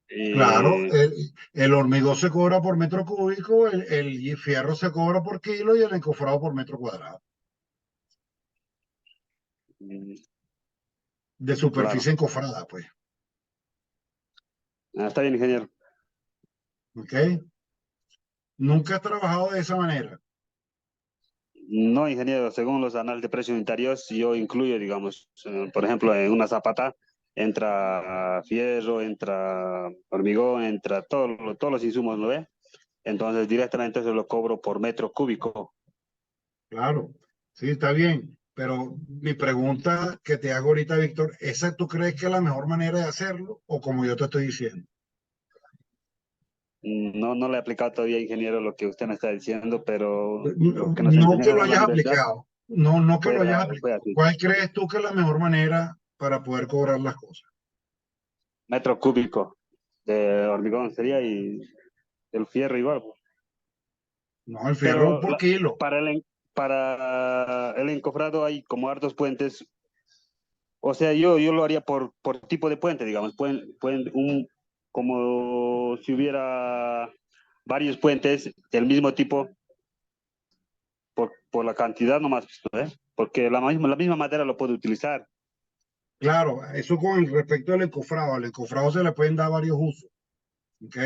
Claro, Y, el hormigón se cobra por metro cúbico, el fierro se cobra por kilo y el encofrado por metro cuadrado mm, de claro. superficie encofrada, pues. Está bien, ingeniero. ¿Ok? Nunca has trabajado de esa manera. No, ingeniero, según los análisis de precios unitarios, yo incluyo, digamos, por ejemplo, en una zapata entra fierro, entra hormigón, entra todos los insumos, ¿no ve? Entonces directamente se lo cobro por metro cúbico. Claro, sí, está bien. Pero mi pregunta que te hago ahorita, Víctor, ¿esa tú crees que es la mejor manera de hacerlo o como yo te estoy diciendo? No le he aplicado todavía, ingeniero, lo que usted me está diciendo, pero lo que nos No que enseñaron lo en la hayas universidad aplicado, no que lo hayas fue aplicado. así. ¿Cuál crees tú que es la mejor manera para poder cobrar las cosas? Metro cúbico de hormigón sería y el fierro igual. No, el fierro Pero por kilo. para el encofrado hay como hartos puentes. O sea, yo lo haría por tipo de puente, digamos. Como si hubiera varios puentes del mismo tipo por la cantidad nomás, ¿eh? Porque la misma madera lo puede utilizar. Claro, eso con respecto al encofrado. Al encofrado se le pueden dar varios usos. ¿Ok?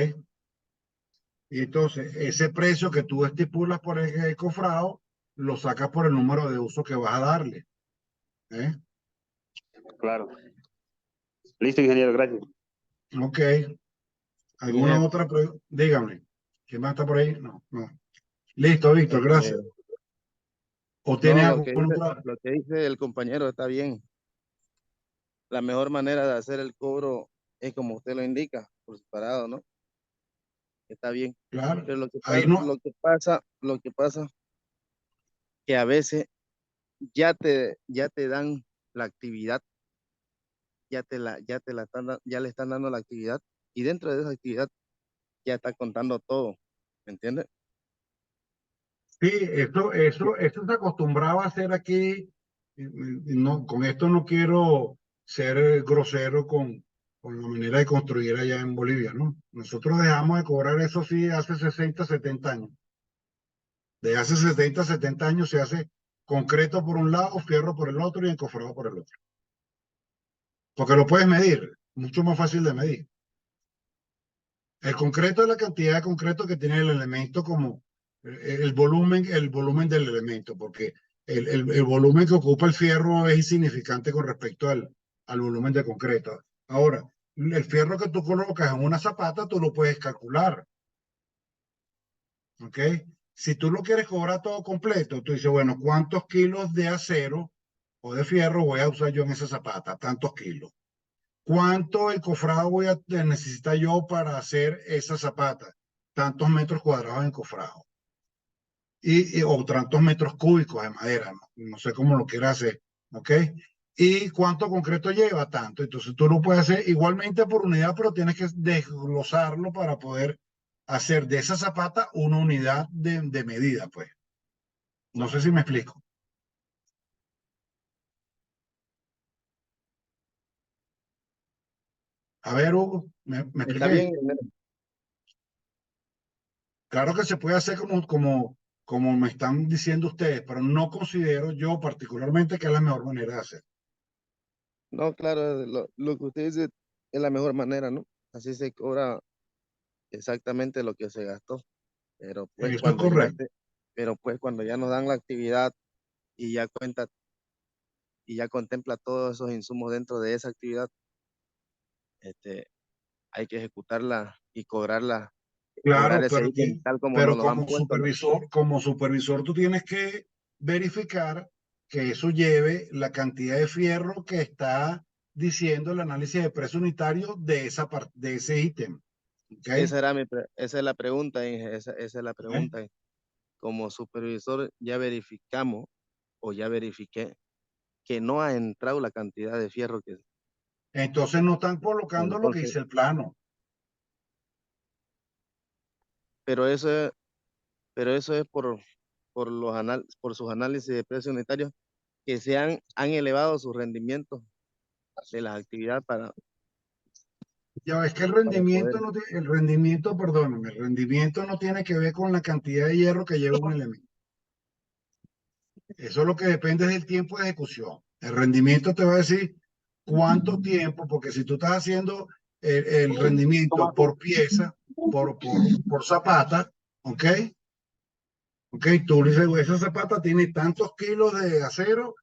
Y entonces, ese precio que tú estipulas por el encofrado, lo sacas por el número de usos que vas a darle. ¿Eh? Claro. Listo, ingeniero, gracias. Ok. ¿Alguna Ingeniero, otra pregunta? Dígame. ¿Quién más está por ahí? No. Listo, Víctor, este, gracias. ¿O no, tiene alguna otra? lo que dice el compañero está bien. La mejor manera de hacer el cobro es como usted lo indica, por separado, ¿no? Está bien. Claro. Pero Ahí no. lo que pasa que a veces ya te dan la actividad, ya le están dando la actividad y dentro de esa actividad ya está contando todo, ¿me entiende? Sí, eso se acostumbraba a hacer aquí. No, con esto no quiero ser grosero con la manera de construir allá en Bolivia, ¿no? Nosotros dejamos de cobrar eso sí hace 60, 70 años. De hace 60, 70 años se hace concreto por un lado, fierro por el otro y encofrado por el otro. Porque lo puedes medir. mucho más fácil de medir. El concreto es la cantidad de concreto que tiene el elemento como el volumen del elemento, porque el volumen que ocupa el fierro es insignificante con respecto al volumen de concreto. Ahora, el fierro que tú colocas en una zapata, tú lo puedes calcular. ¿Ok? Si tú lo quieres cobrar todo completo, tú dices, bueno, ¿cuántos kilos de acero o de fierro voy a usar yo en esa zapata? Tantos kilos. ¿Cuánto encofrado voy a necesitar yo para hacer esa zapata? Tantos metros cuadrados de encofrado. O tantos metros cúbicos de madera, no sé cómo lo quieras hacer, ¿ok? ¿Y cuánto concreto lleva? Tanto. Entonces tú lo puedes hacer igualmente por unidad, pero tienes que desglosarlo para poder hacer de esa zapata una unidad de medida, pues. No sé si me explico. A ver, Hugo, ¿me Está expliqué? bien, ingeniero. Claro que se puede hacer como me están diciendo ustedes, pero no considero yo particularmente que es la mejor manera de hacer. No, claro, lo que usted dice es la mejor manera, ¿no? Así se cobra exactamente lo que se gastó. Pero pues Eso es correcto. cuando ya nos dan la actividad y ya cuenta y ya contempla todos esos insumos dentro de esa actividad, hay que ejecutarla y cobrar Claro, ese ítem tal como pero nos lo han puesto, ¿no? como supervisor, tú tienes que verificar que eso lleve la cantidad de fierro que está diciendo el análisis de precio unitario de de ese ítem. ¿Ok? Esa es la pregunta, Inge, esa es la pregunta. Como supervisor ya verificamos o ya verifiqué que no ha entrado la cantidad de fierro que... Entonces no están colocando lo que Entonces, dice el plano. pero eso es, pero eso es por sus análisis de precios unitarios que han elevado sus rendimientos de las actividades Ya ves que para poder... el rendimiento, perdóname, el rendimiento no tiene que ver con la cantidad de hierro que lleva un elemento. Eso es lo que depende del tiempo de ejecución. El rendimiento te va a decir cuánto tiempo, porque si tú estás haciendo el rendimiento por pieza, por zapata, ¿ok? ¿Ok? Tú le dices, esa zapata tiene tantos kilos de acero,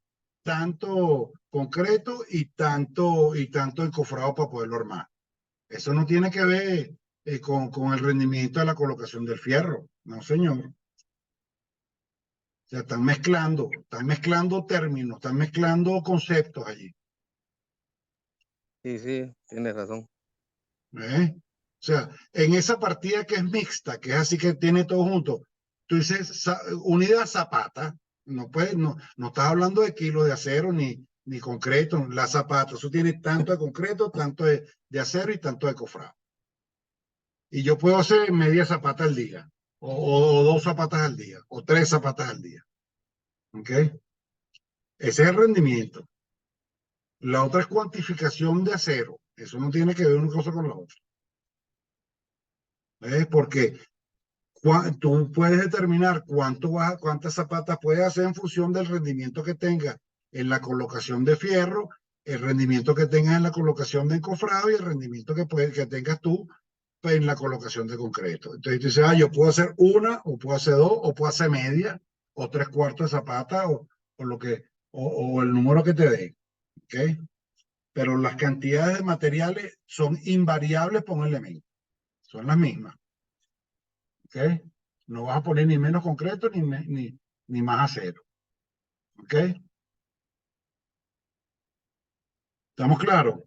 tanto concreto y tanto encofrado para poderlo armar. Eso no tiene que ver con el rendimiento de la colocación del fierro. No, señor. O sea, están mezclando términos, están mezclando conceptos allí. Sí, sí, tienes razón. ¿Eh? O sea, en esa partida que es mixta, que es así que tiene todo junto, tú dices unidad zapata, no estás hablando de kilos de acero ni concreto, la zapata, eso tiene tanto de concreto, tanto de acero y tanto de cofrado. Y yo puedo hacer media zapata al día, o dos zapatas al día, o tres zapatas al día. ¿Ok? Ese es el rendimiento. La otra es cuantificación de acero. Eso no tiene que ver una cosa con la otra. Porque tú puedes determinar cuántas zapatas puedes hacer en función del rendimiento que tengas en la colocación de fierro, el rendimiento que tengas en la colocación de encofrado y el rendimiento que tengas tú en la colocación de concreto. Entonces tú dices, yo puedo hacer una, o puedo hacer dos, o puedo hacer media, o tres cuartos de zapata, o el número que te dé. ¿Ok? Pero las cantidades de materiales son invariables por un elemento. Son las mismas. ¿Ok? No vas a poner ni menos concreto ni más acero. ¿Ok? ¿Estamos claros?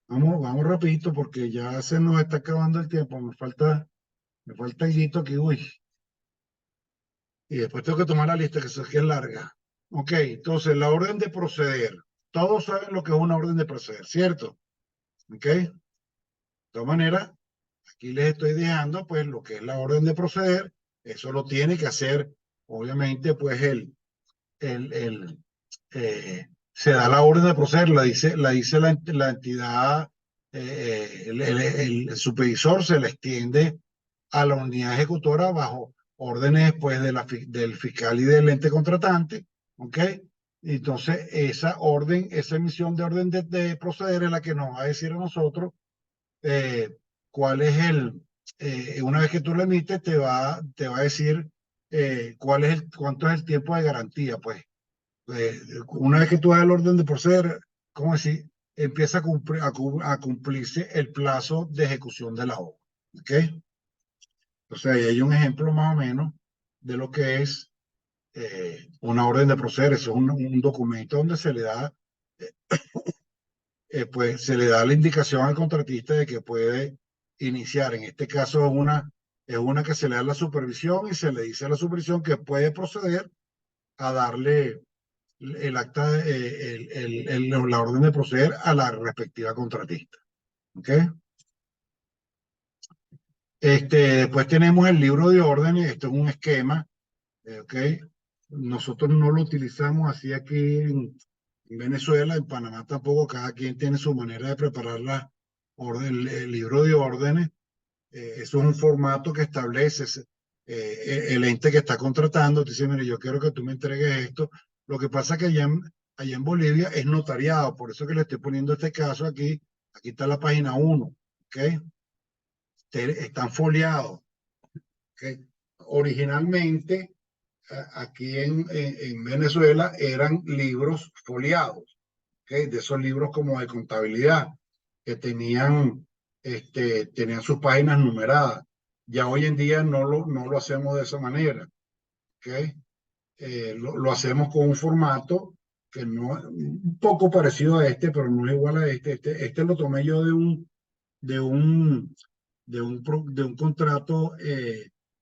Vamos rapidito porque ya se nos está acabando el tiempo. Me falta el guito aquí, uy. Y después tengo que tomar la lista, que eso es larga. Ok, entonces la orden de proceder. Todos saben lo que es una orden de proceder, ¿cierto? Ok. De todas maneras, aquí les estoy dejando pues lo que es la orden de proceder. Eso lo tiene que hacer, obviamente, pues se da la orden de proceder, la dice la entidad, el supervisor se la extiende a la unidad ejecutora bajo órdenes pues del fiscal y del ente contratante, ¿ok? Entonces, esa orden, esa emisión de orden de proceder es la que nos va a decir a nosotros cuál es una vez que tú la emites, te va a decir cuánto es el tiempo de garantía, pues. Una vez que tú das el orden de proceder, ¿cómo decir? Empieza a cumplirse el plazo de ejecución de la obra, ¿ok? Entonces, ahí hay un ejemplo más o menos de lo que es una orden de proceder. Eso es un documento donde se le da pues se le da la indicación al contratista de que puede iniciar. En este caso es una que se le da la supervisión y se le dice a la supervisión que puede proceder a darle el acta, la orden de proceder a la respectiva contratista. ¿Ok? Después tenemos el libro de órdenes. Esto es un esquema. ¿Ok? Nosotros no lo utilizamos así aquí en Venezuela, en Panamá tampoco, cada quien tiene su manera de preparar el libro de órdenes. Eso es un formato que establece el ente que está contratando. Te dice, mire, yo quiero que tú me entregues esto. Lo que pasa es que allá en Bolivia es notariado, por eso que le estoy poniendo este caso aquí. Aquí está la página 1, ¿ok? Están foliados, ¿ok? Originalmente, aquí en Venezuela eran libros foliados, ¿okay? De esos libros como de contabilidad, que tenían sus páginas numeradas. Ya hoy en día no lo hacemos de esa manera, ¿okay? Lo hacemos con un formato que no es un poco parecido a este, pero no es igual a este. Este lo tomé yo de un contrato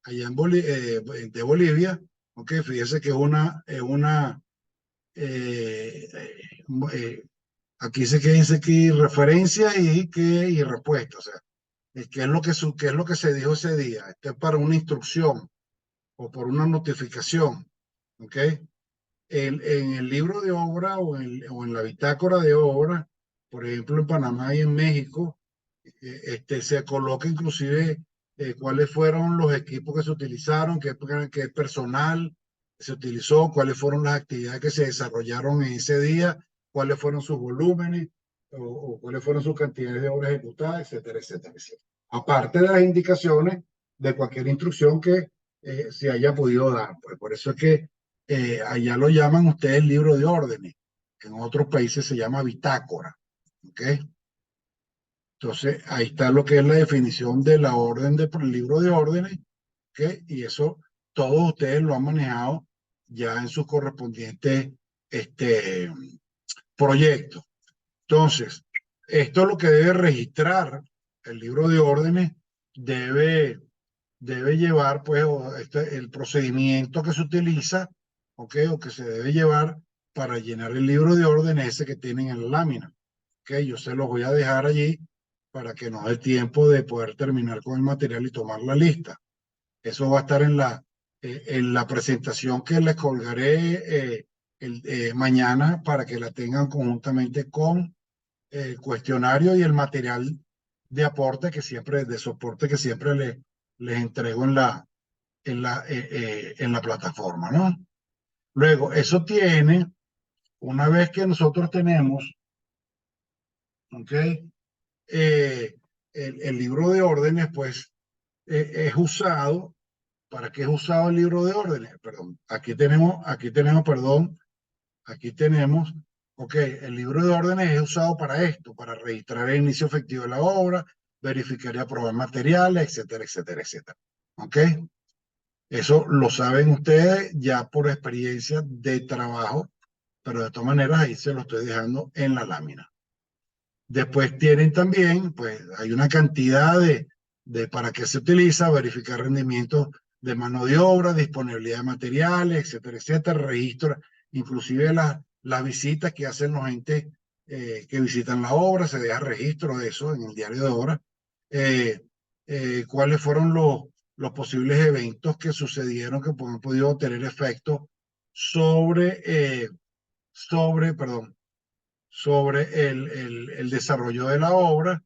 allá de Bolivia, ¿ok? Fíjese que eh, eh, aquí dice que referencia y respuesta, o sea, qué es lo que se dijo ese día. Esto es para una instrucción o por una notificación, ¿ok? En el libro de obra o en la bitácora de obra, por ejemplo, en Panamá y en México, se coloca inclusive cuáles fueron los equipos que se utilizaron, qué personal se utilizó, cuáles fueron las actividades que se desarrollaron en ese día, cuáles fueron sus volúmenes o cuáles fueron sus cantidades de horas ejecutadas, etcétera, etcétera, etcétera. Aparte de las indicaciones de cualquier instrucción que se haya podido dar. Pues por eso es que allá lo llaman ustedes libro de órdenes. En otros países se llama bitácora. ¿Ok? Entonces, ahí está lo que es la definición de la orden por el libro de órdenes, ¿ok? Y eso todos ustedes lo han manejado ya en sus correspondientes proyectos. Entonces, esto es lo que debe registrar el libro de órdenes, debe llevar, pues, el procedimiento que se utiliza, ¿ok? O que se debe llevar para llenar el libro de órdenes ese que tienen en la lámina. ¿Ok? Yo se los voy a dejar allí para que nos dé tiempo de poder terminar con el material y tomar la lista. Eso va a estar en la presentación que les colgaré mañana para que la tengan conjuntamente con el cuestionario y el material de aporte de soporte que siempre les entrego en la plataforma, ¿no? Luego, una vez que nosotros tenemos, ¿ok? El libro de órdenes, pues, es usado. ¿Para qué es usado el libro de órdenes? Perdón, aquí tenemos, ok, el libro de órdenes es usado para esto, para registrar el inicio efectivo de la obra, verificar y aprobar materiales, etcétera, etcétera, etcétera. ¿Ok? Eso lo saben ustedes ya por experiencia de trabajo, pero de todas maneras ahí se lo estoy dejando en la lámina. Después tienen también, pues hay una cantidad de para qué se utiliza, verificar rendimientos de mano de obra, disponibilidad de materiales, etcétera, etcétera, registro, inclusive las visitas que hacen los entes que visitan la obra, se deja registro de eso en el diario de obra. Cuáles fueron los posibles eventos que sucedieron que han podido tener efectos perdón, sobre el desarrollo de la obra.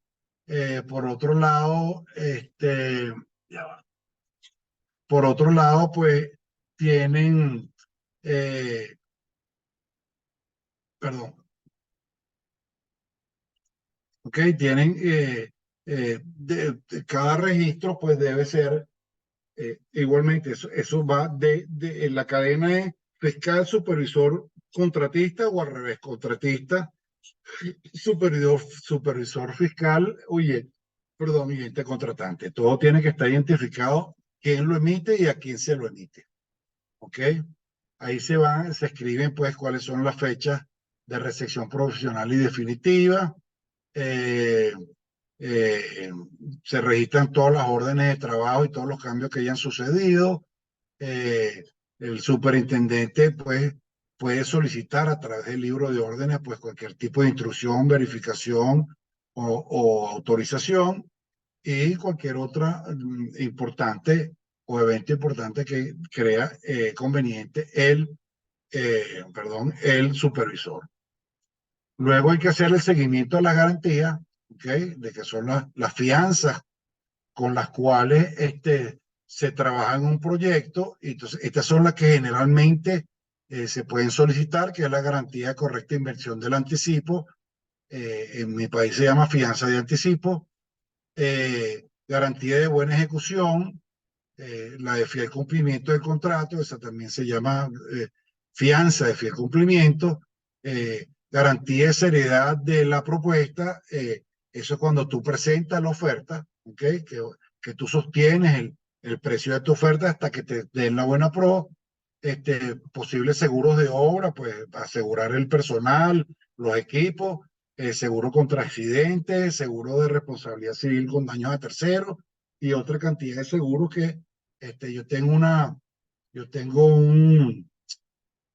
Por otro lado, pues tienen perdón. Ok, tienen, cada registro pues debe ser, igualmente, eso va en la cadena es fiscal, supervisor, contratista o al revés, contratista, supervisor fiscal, oye, perdón, y ente contratante. Todo tiene que estar identificado quién lo emite y a quién se lo emite. ¿Ok? Ahí se escriben pues cuáles son las fechas de recepción profesional y definitiva. Eh, eh, Se registran todas las órdenes de trabajo y todos los cambios que hayan sucedido. El superintendente pues puede solicitar a través del libro de órdenes pues cualquier tipo de instrucción, verificación o autorización y cualquier otra importante o evento importante que crea conveniente el supervisor. Luego hay que hacer el seguimiento de las garantías, ¿okay? De que son las fianzas con las cuales se trabaja en un proyecto. Y entonces, estas son las que generalmente se pueden solicitar, que es la garantía de correcta inversión del anticipo. En mi país se llama fianza de anticipo. Garantía de buena ejecución, la de fiel cumplimiento del contrato, esa también se llama fianza de fiel cumplimiento, garantía de seriedad de la propuesta, eso es cuando tú presentas la oferta, ¿okay? Que tú sostienes el precio de tu oferta hasta que te den la buena pro, posibles seguros de obra, pues asegurar el personal, los equipos, seguro contra accidentes, seguro de responsabilidad civil con daños a terceros y otra cantidad de seguros que yo tengo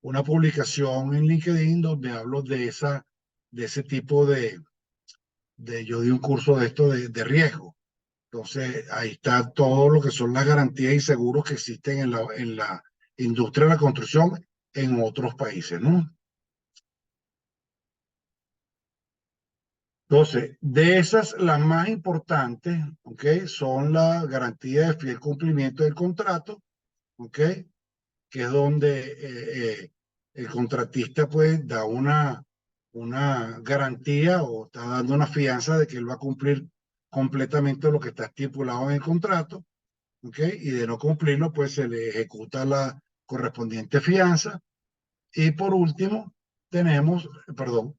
una publicación en LinkedIn donde hablo de ese tipo yo di un curso de esto de riesgo. Entonces, ahí está todo lo que son las garantías y seguros que existen en la industria de la construcción en otros países, ¿no? Entonces, de esas, las más importantes, ¿ok? Son la garantía de fiel cumplimiento del contrato, ¿ok? Que es donde el contratista pues da una garantía o está dando una fianza de que él va a cumplir completamente lo que está estipulado en el contrato, ¿ok? Y de no cumplirlo pues se le ejecuta la correspondiente fianza. Y por último tenemos, perdón,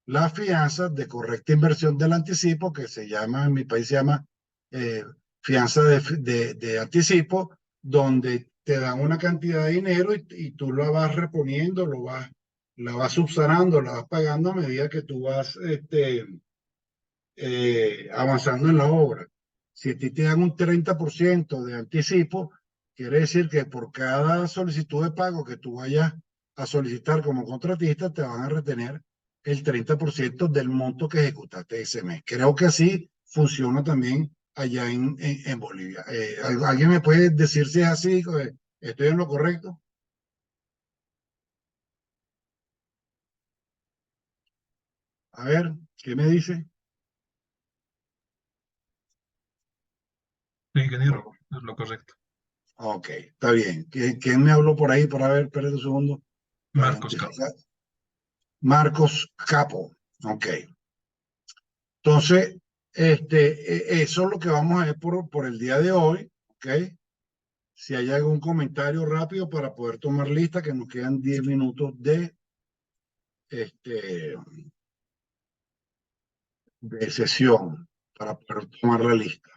la fianza de correcta inversión del anticipo, que se llama, en mi país se llama eh, fianza de anticipo, donde te dan una cantidad de dinero y tú la vas reponiendo, la vas subsanando, la vas pagando a medida que tú vas avanzando en la obra. Si a ti te dan un 30% de anticipo, quiere decir que por cada solicitud de pago que tú vayas a solicitar como contratista, te van a retener el 30% del monto que ejecutaste ese mes. Creo que así funciona también allá en Bolivia. ¿Alguien me puede decir si es así? ¿Estoy en lo correcto? A ver, ¿qué me dice? Sí, ingeniero, es lo correcto. Ok, está bien. ¿Quién me habló por ahí? Para ver, espérate un segundo. Para Marcos Capo. identificar. Marcos Capo. Ok. Entonces, eso es lo que vamos a ver por el día de hoy. Ok. Si hay algún comentario rápido para poder tomar lista, que nos quedan 10 minutos este, de sesión para poder tomar la lista.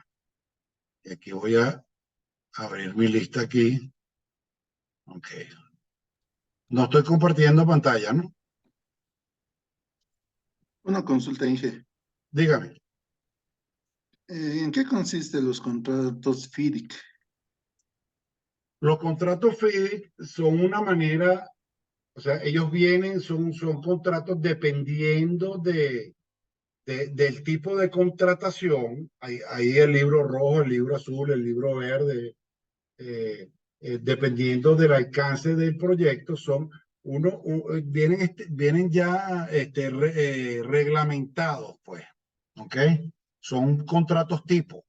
Y aquí voy a abrir mi lista aquí. Ok. No estoy compartiendo pantalla, ¿no? Una consulta, Inge. Dígame. ¿En qué consisten los contratos FIDIC? Los contratos FIDIC son una manera, o sea, ellos vienen, son contratos dependiendo del tipo de contratación. Hay el libro rojo, el libro azul, el libro verde, dependiendo del alcance del proyecto, vienen ya reglamentados, pues, ¿ok? Son contratos tipo,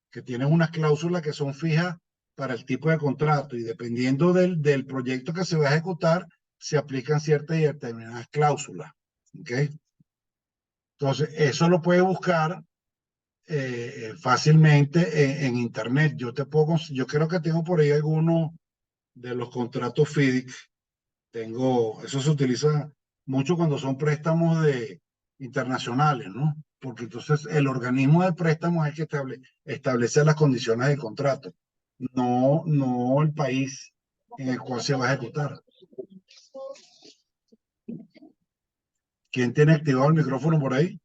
que tienen unas cláusulas que son fijas para el tipo de contrato y dependiendo del proyecto que se va a ejecutar, se aplican ciertas y determinadas cláusulas. ¿Ok? Entonces, eso lo puedes buscar fácilmente en internet. Yo creo que tengo por ahí algunos de los contratos FIDIC. Eso se utiliza mucho cuando son préstamos internacionales, ¿no? Porque entonces el organismo de préstamos es el que establece las condiciones del contrato, no el país en el cual se va a ejecutar. ¿Quién tiene activado el micrófono por ahí?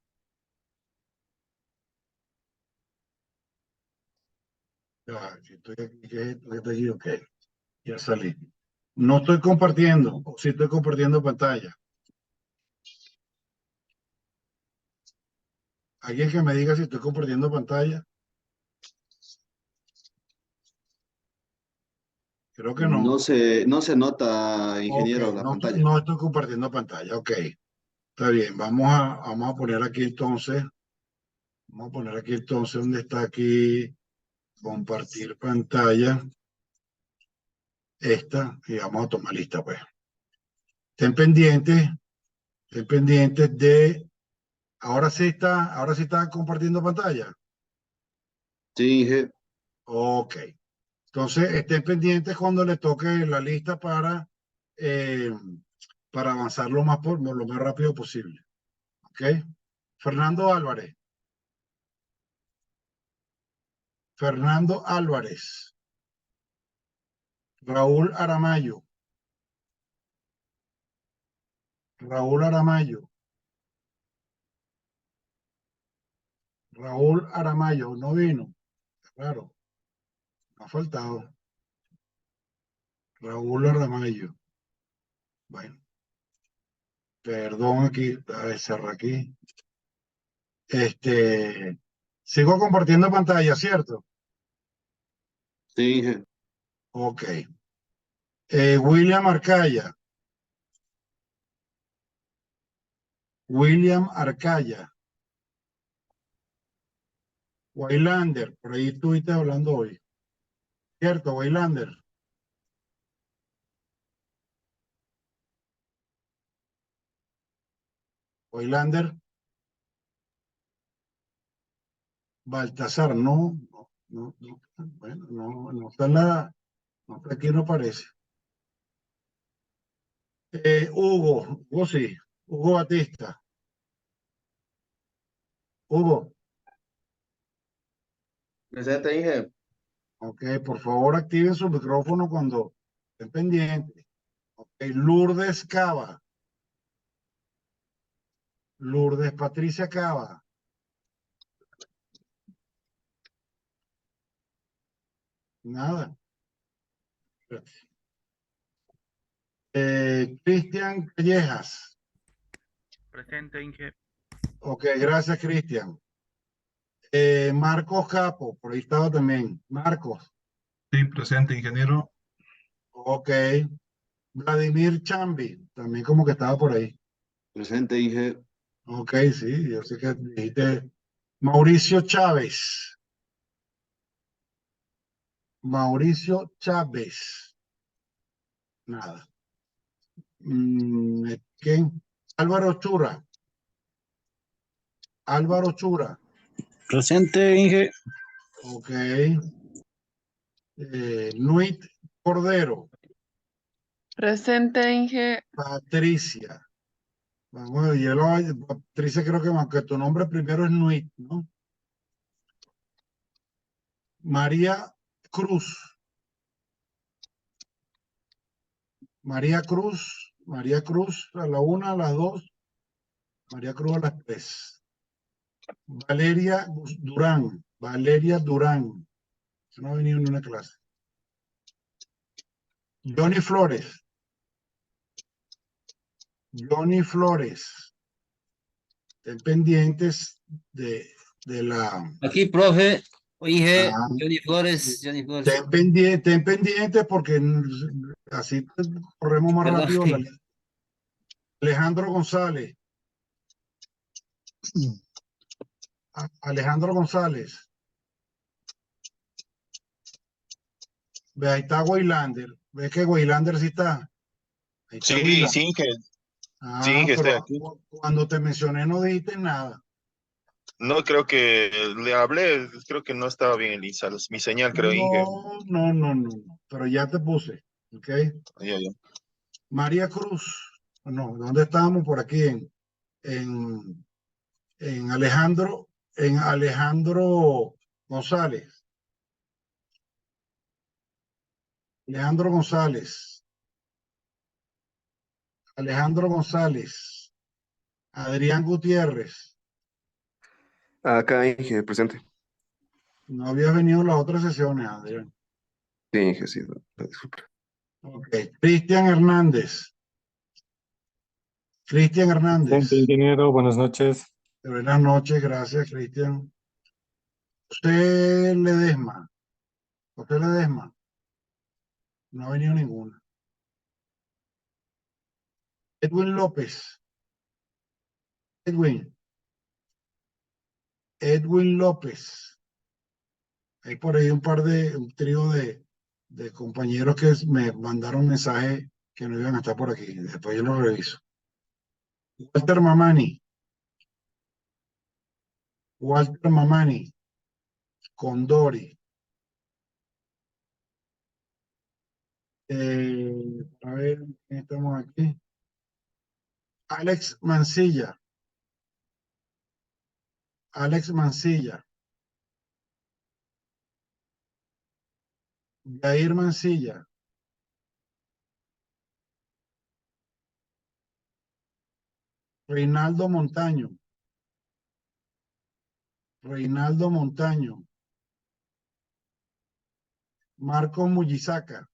Estoy aquí, ok, ya salí. No estoy compartiendo, sí estoy compartiendo pantalla. ¿Alguien que me diga si estoy compartiendo pantalla? Creo que no. No se nota, ingeniero, Ok, la no, pantalla. no estoy compartiendo pantalla, ok. Está bien, vamos a poner aquí entonces, ¿dónde está aquí? Compartir pantalla. Esta, y vamos a tomar lista, pues. Estén pendientes de, ahora sí está compartiendo pantalla. Sí, Inge. Ok. Entonces, estén pendientes cuando le toque la lista para avanzar lo más rápido posible. ¿Ok? Fernando Álvarez. Raúl Aramayo. No vino. Claro, me ha faltado. Raúl Aramayo. Bueno, perdón aquí, a ver, cerrar aquí. Sigo compartiendo pantalla, ¿cierto? Sí, Inge. Ok. William Arcaya. Waylander, por ahí estuviste hablando hoy. ¿Cierto, Waylander? Baltasar, no, bueno, no está aquí no aparece. Hugo sí, Hugo Batista. Hugo, Presente, Inge. ok, por favor activen su micrófono cuando estén pendientes. Ok, Lourdes Patricia Cava. Nada. Cristian Callejas. Presente, Inge. Ok, gracias, Cristian. Marcos Capo, por ahí estaba también. Marcos. Sí, presente, ingeniero. Ok. Vladimir Chambi, también como que estaba por ahí. Presente, Inge. Ok, sí, yo sé que dijiste. Mauricio Chávez. Nada. ¿Quién? Álvaro Chura. Presente, Inge. Ok. Nuit Cordero. Presente, Inge. Patricia. Bueno, Patricia, creo que aunque tu nombre primero es Nuit, ¿no? María Cruz, a la 1, a las 2, María Cruz a las 3. Valeria Durán, no ha venido en una clase. Johnny Flores, estén pendientes de la... Aquí, profe, Inge, Ah, Johnny Flores. Estén pendientes porque así corremos más Perdón, rápido sí. la lista. Alejandro González. Ve, ahí está Waylander. Ve que Waylander sí está. Ahí está Sí, William. sí, que Ah, estoy pero aquí. cuando te mencioné no dijiste nada. No creo que le hablé, creo que no estaba bien Elisa, mi señal, creo, Inge. No. Pero ya te puse. ¿Ok? Ya. María Cruz. No, ¿dónde estábamos? Por aquí en, en Alejandro González. Alejandro González. Alejandro González. Adrián Gutiérrez. Acá, Inge, presente. No habías venido a las otras sesiones, Adrián. Sí, Inge, sí, disculpe. Ok. Cristian Hernández. Cristian Hernández. Ingeniero, buenas noches. Buenas noches, gracias, Cristian. José Ledesma. José Ledesma. No ha venido ninguna. Edwin López. Edwin López. Hay por ahí un trío de compañeros que me mandaron mensaje que no iban a estar por aquí. Después yo lo reviso. Walter Mamani. Condori. A ver, ¿quién estamos aquí? Alex Mancilla. Jair Mancilla. Reinaldo Montaño. Marcos Mullizaca.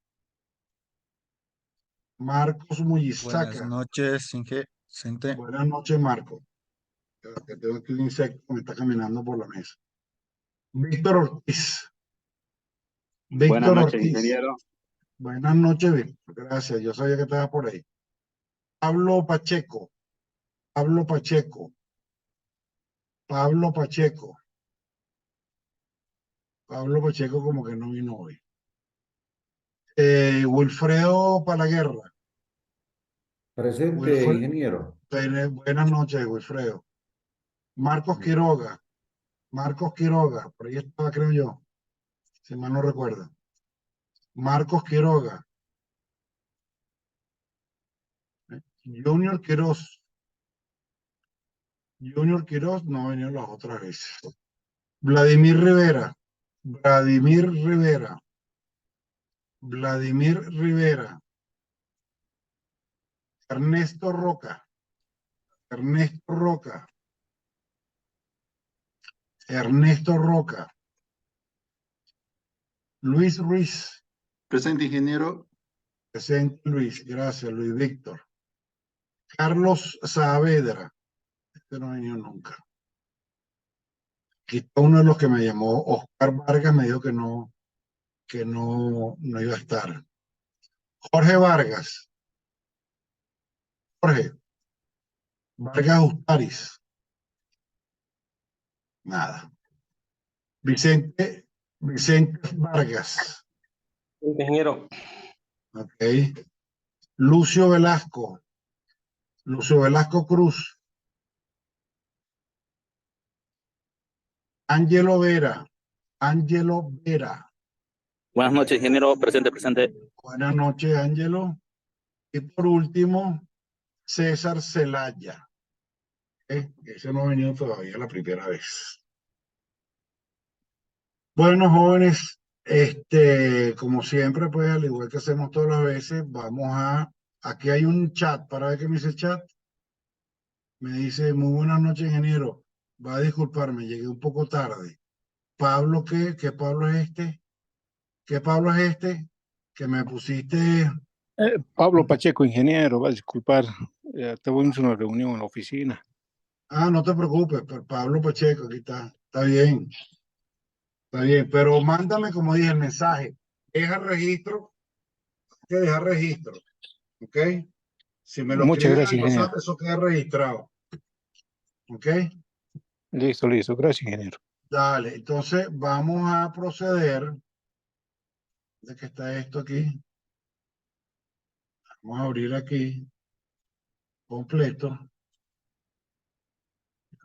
Buenas noches, Inge. Presente. Buenas noches, Marco. Que tengo aquí un insecto que me está caminando por la mesa. Víctor Ortiz. Buenas noches, ingeniero. Buenas noches, Víctor. Gracias. Yo sabía que estabas por ahí. Pablo Pacheco. Como que no vino hoy. Wilfredo Palaguerra. Presente, ingeniero. Buenas noches, Wilfredo. Marcos Quiroga. Por ahí estaba, creo yo. Si mal no recuerdo. Marcos Quiroga. Junior Quiroz no ha venido las otras veces. Vladimir Rivera. Ernesto Roca. Luis Ruiz. Presente, ingeniero. Presente, Luis. Gracias, Luis Víctor. Carlos Saavedra. Este no ha venido nunca. Aquí está uno de los que me llamó, Oscar Vargas, me dijo que no iba a estar. Jorge Vargas. Vargas Ustaris. Nada. Vicente Vargas. Ingeniero. Ok. Lucio Velasco Cruz. Ángelo Vera. Buenas noches, ingeniero. Presente. Buenas noches, Ángelo. Y por último, César Celaya. Ese no ha venido todavía la primera vez. Bueno, jóvenes, como siempre, pues al igual que hacemos todas las veces, aquí hay un chat, para ver qué me dice el chat. Me dice, muy buenas noches, ingeniero. Va a disculparme, llegué un poco tarde. Pablo, ¿qué Pablo es este? ¿Qué Pablo es este? Que me pusiste. Pablo Pacheco, ingeniero, va a disculpar. Tuvimos una reunión en la oficina. Ah, no te preocupes, pero Pablo Pacheco, aquí está. Está bien, pero mándame, como dije, el mensaje. Deja registro, ¿ok? Si me lo Muchas escribes gracias, en WhatsApp, ingeniero. eso queda registrado, ¿ok? Listo. Gracias, ingeniero. Dale, entonces vamos a proceder. ¿De qué está esto aquí? Vamos a abrir aquí completo.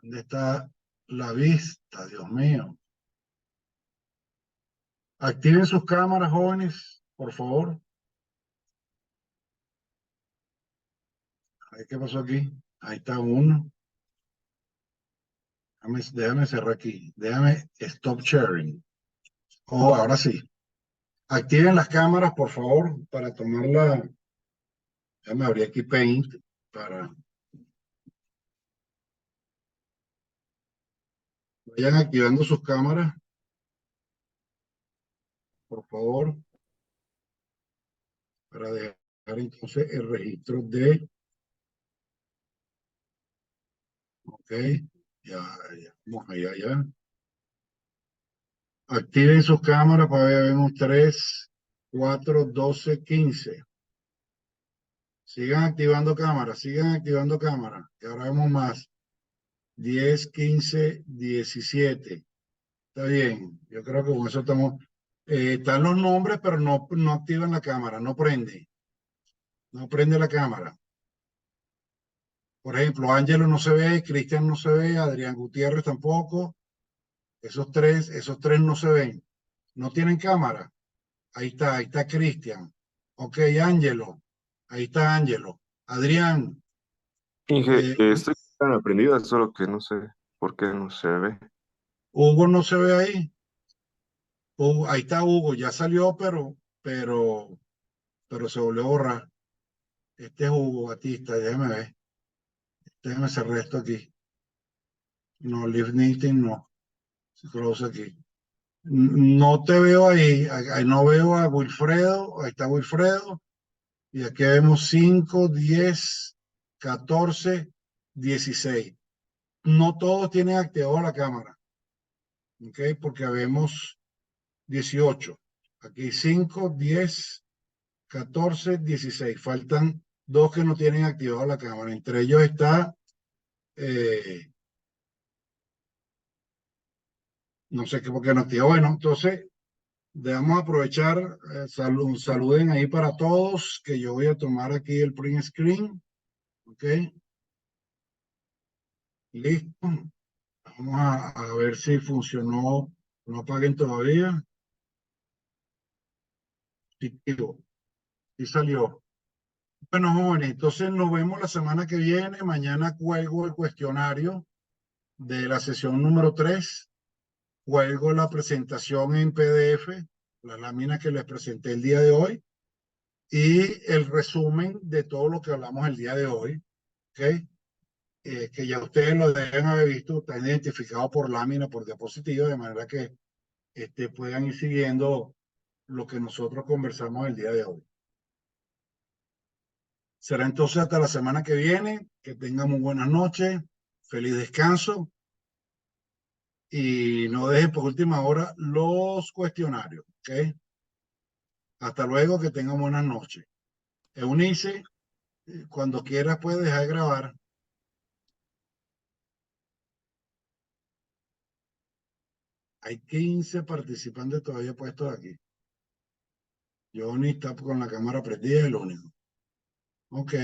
¿Dónde está la vista? Dios mío. Activen sus cámaras, jóvenes, por favor. A ver qué pasó aquí. Ahí está uno. Déjame cerrar aquí. Déjame stop sharing. Oh, ahora sí. Activen las cámaras, por favor, para tomar la... Déjame abrir aquí Paint para... Vayan activando sus cámaras, por favor, para dejar entonces el registro de... Ok, ya, vamos allá, ya. Activen sus cámaras para ver, vemos 3, 4, 12, 15. Sigan activando cámaras, que ahora vemos más. 10, 15, 17. Está bien, yo creo que con eso estamos... están los nombres, pero no activan la cámara, no prende. No prende la cámara. Por ejemplo, Ángelo no se ve, Cristian no se ve, Adrián Gutiérrez tampoco. Esos tres no se ven. No tienen cámara. Ahí está Cristian. Ok, Ángelo. Ahí está Ángelo. Adrián. Inge, estoy tan aprendido, solo que no sé por qué no se ve. Hugo no se ve ahí. Ahí está Hugo, ya salió, pero se volvió a borrar. Este es Hugo Batista, déjame ver. Déjame cerrar esto aquí. No, Live Knitting no. Se close aquí. No te veo ahí. Ahí no veo a Wilfredo. Ahí está Wilfredo. Y aquí vemos 5, 10, 14, 16. No todos tienen activado la cámara. ¿Ok? Porque vemos 18. Aquí 5, 10, 14, 16. Faltan 2 que no tienen activado la cámara. Entre ellos está... no sé qué, por qué no activó. Bueno, entonces... Debemos aprovechar, saluden ahí para todos, que yo voy a tomar aquí el print screen. Ok. Listo. Vamos a ver si funcionó. No apaguen todavía. Sí salió. Bueno, jóvenes, entonces nos vemos la semana que viene. Mañana cuelgo el cuestionario de la sesión número 3. Cuelgo la presentación en PDF, la lámina que les presenté el día de hoy. Y el resumen de todo lo que hablamos el día de hoy, ¿ok? Que ya ustedes lo deben haber visto, están identificados por lámina, por diapositiva, de manera que puedan ir siguiendo lo que nosotros conversamos el día de hoy. Será entonces hasta la semana que viene, que tengan muy buenas noches, feliz descanso y no dejen por última hora los cuestionarios, ¿ok? Hasta luego, que tengan buenas noches. Eunice, cuando quieras puedes dejar de grabar. Hay 15 participantes todavía puestos aquí. Johnny está con la cámara prendida, es el único. Ok.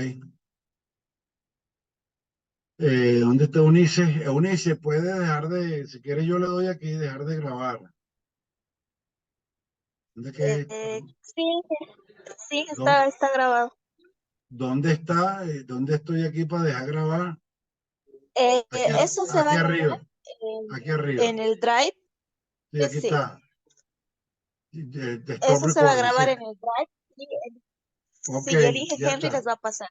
¿Dónde está Eunice? Eunice, puede dejar de, si quieres yo le doy aquí, dejar de grabar. ¿Dónde Sí, está grabado. ¿Dónde está? ¿Dónde estoy aquí para dejar grabar? Eso se va a arriba. grabar Aquí arriba. en el Drive. Sí, aquí Sí. está. Eso se va a grabar en el Drive. Ok, Si elige ya Henry, está. les va a pasar.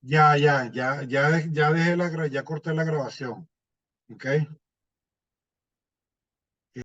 Ya dejé ya corté la grabación. Ok.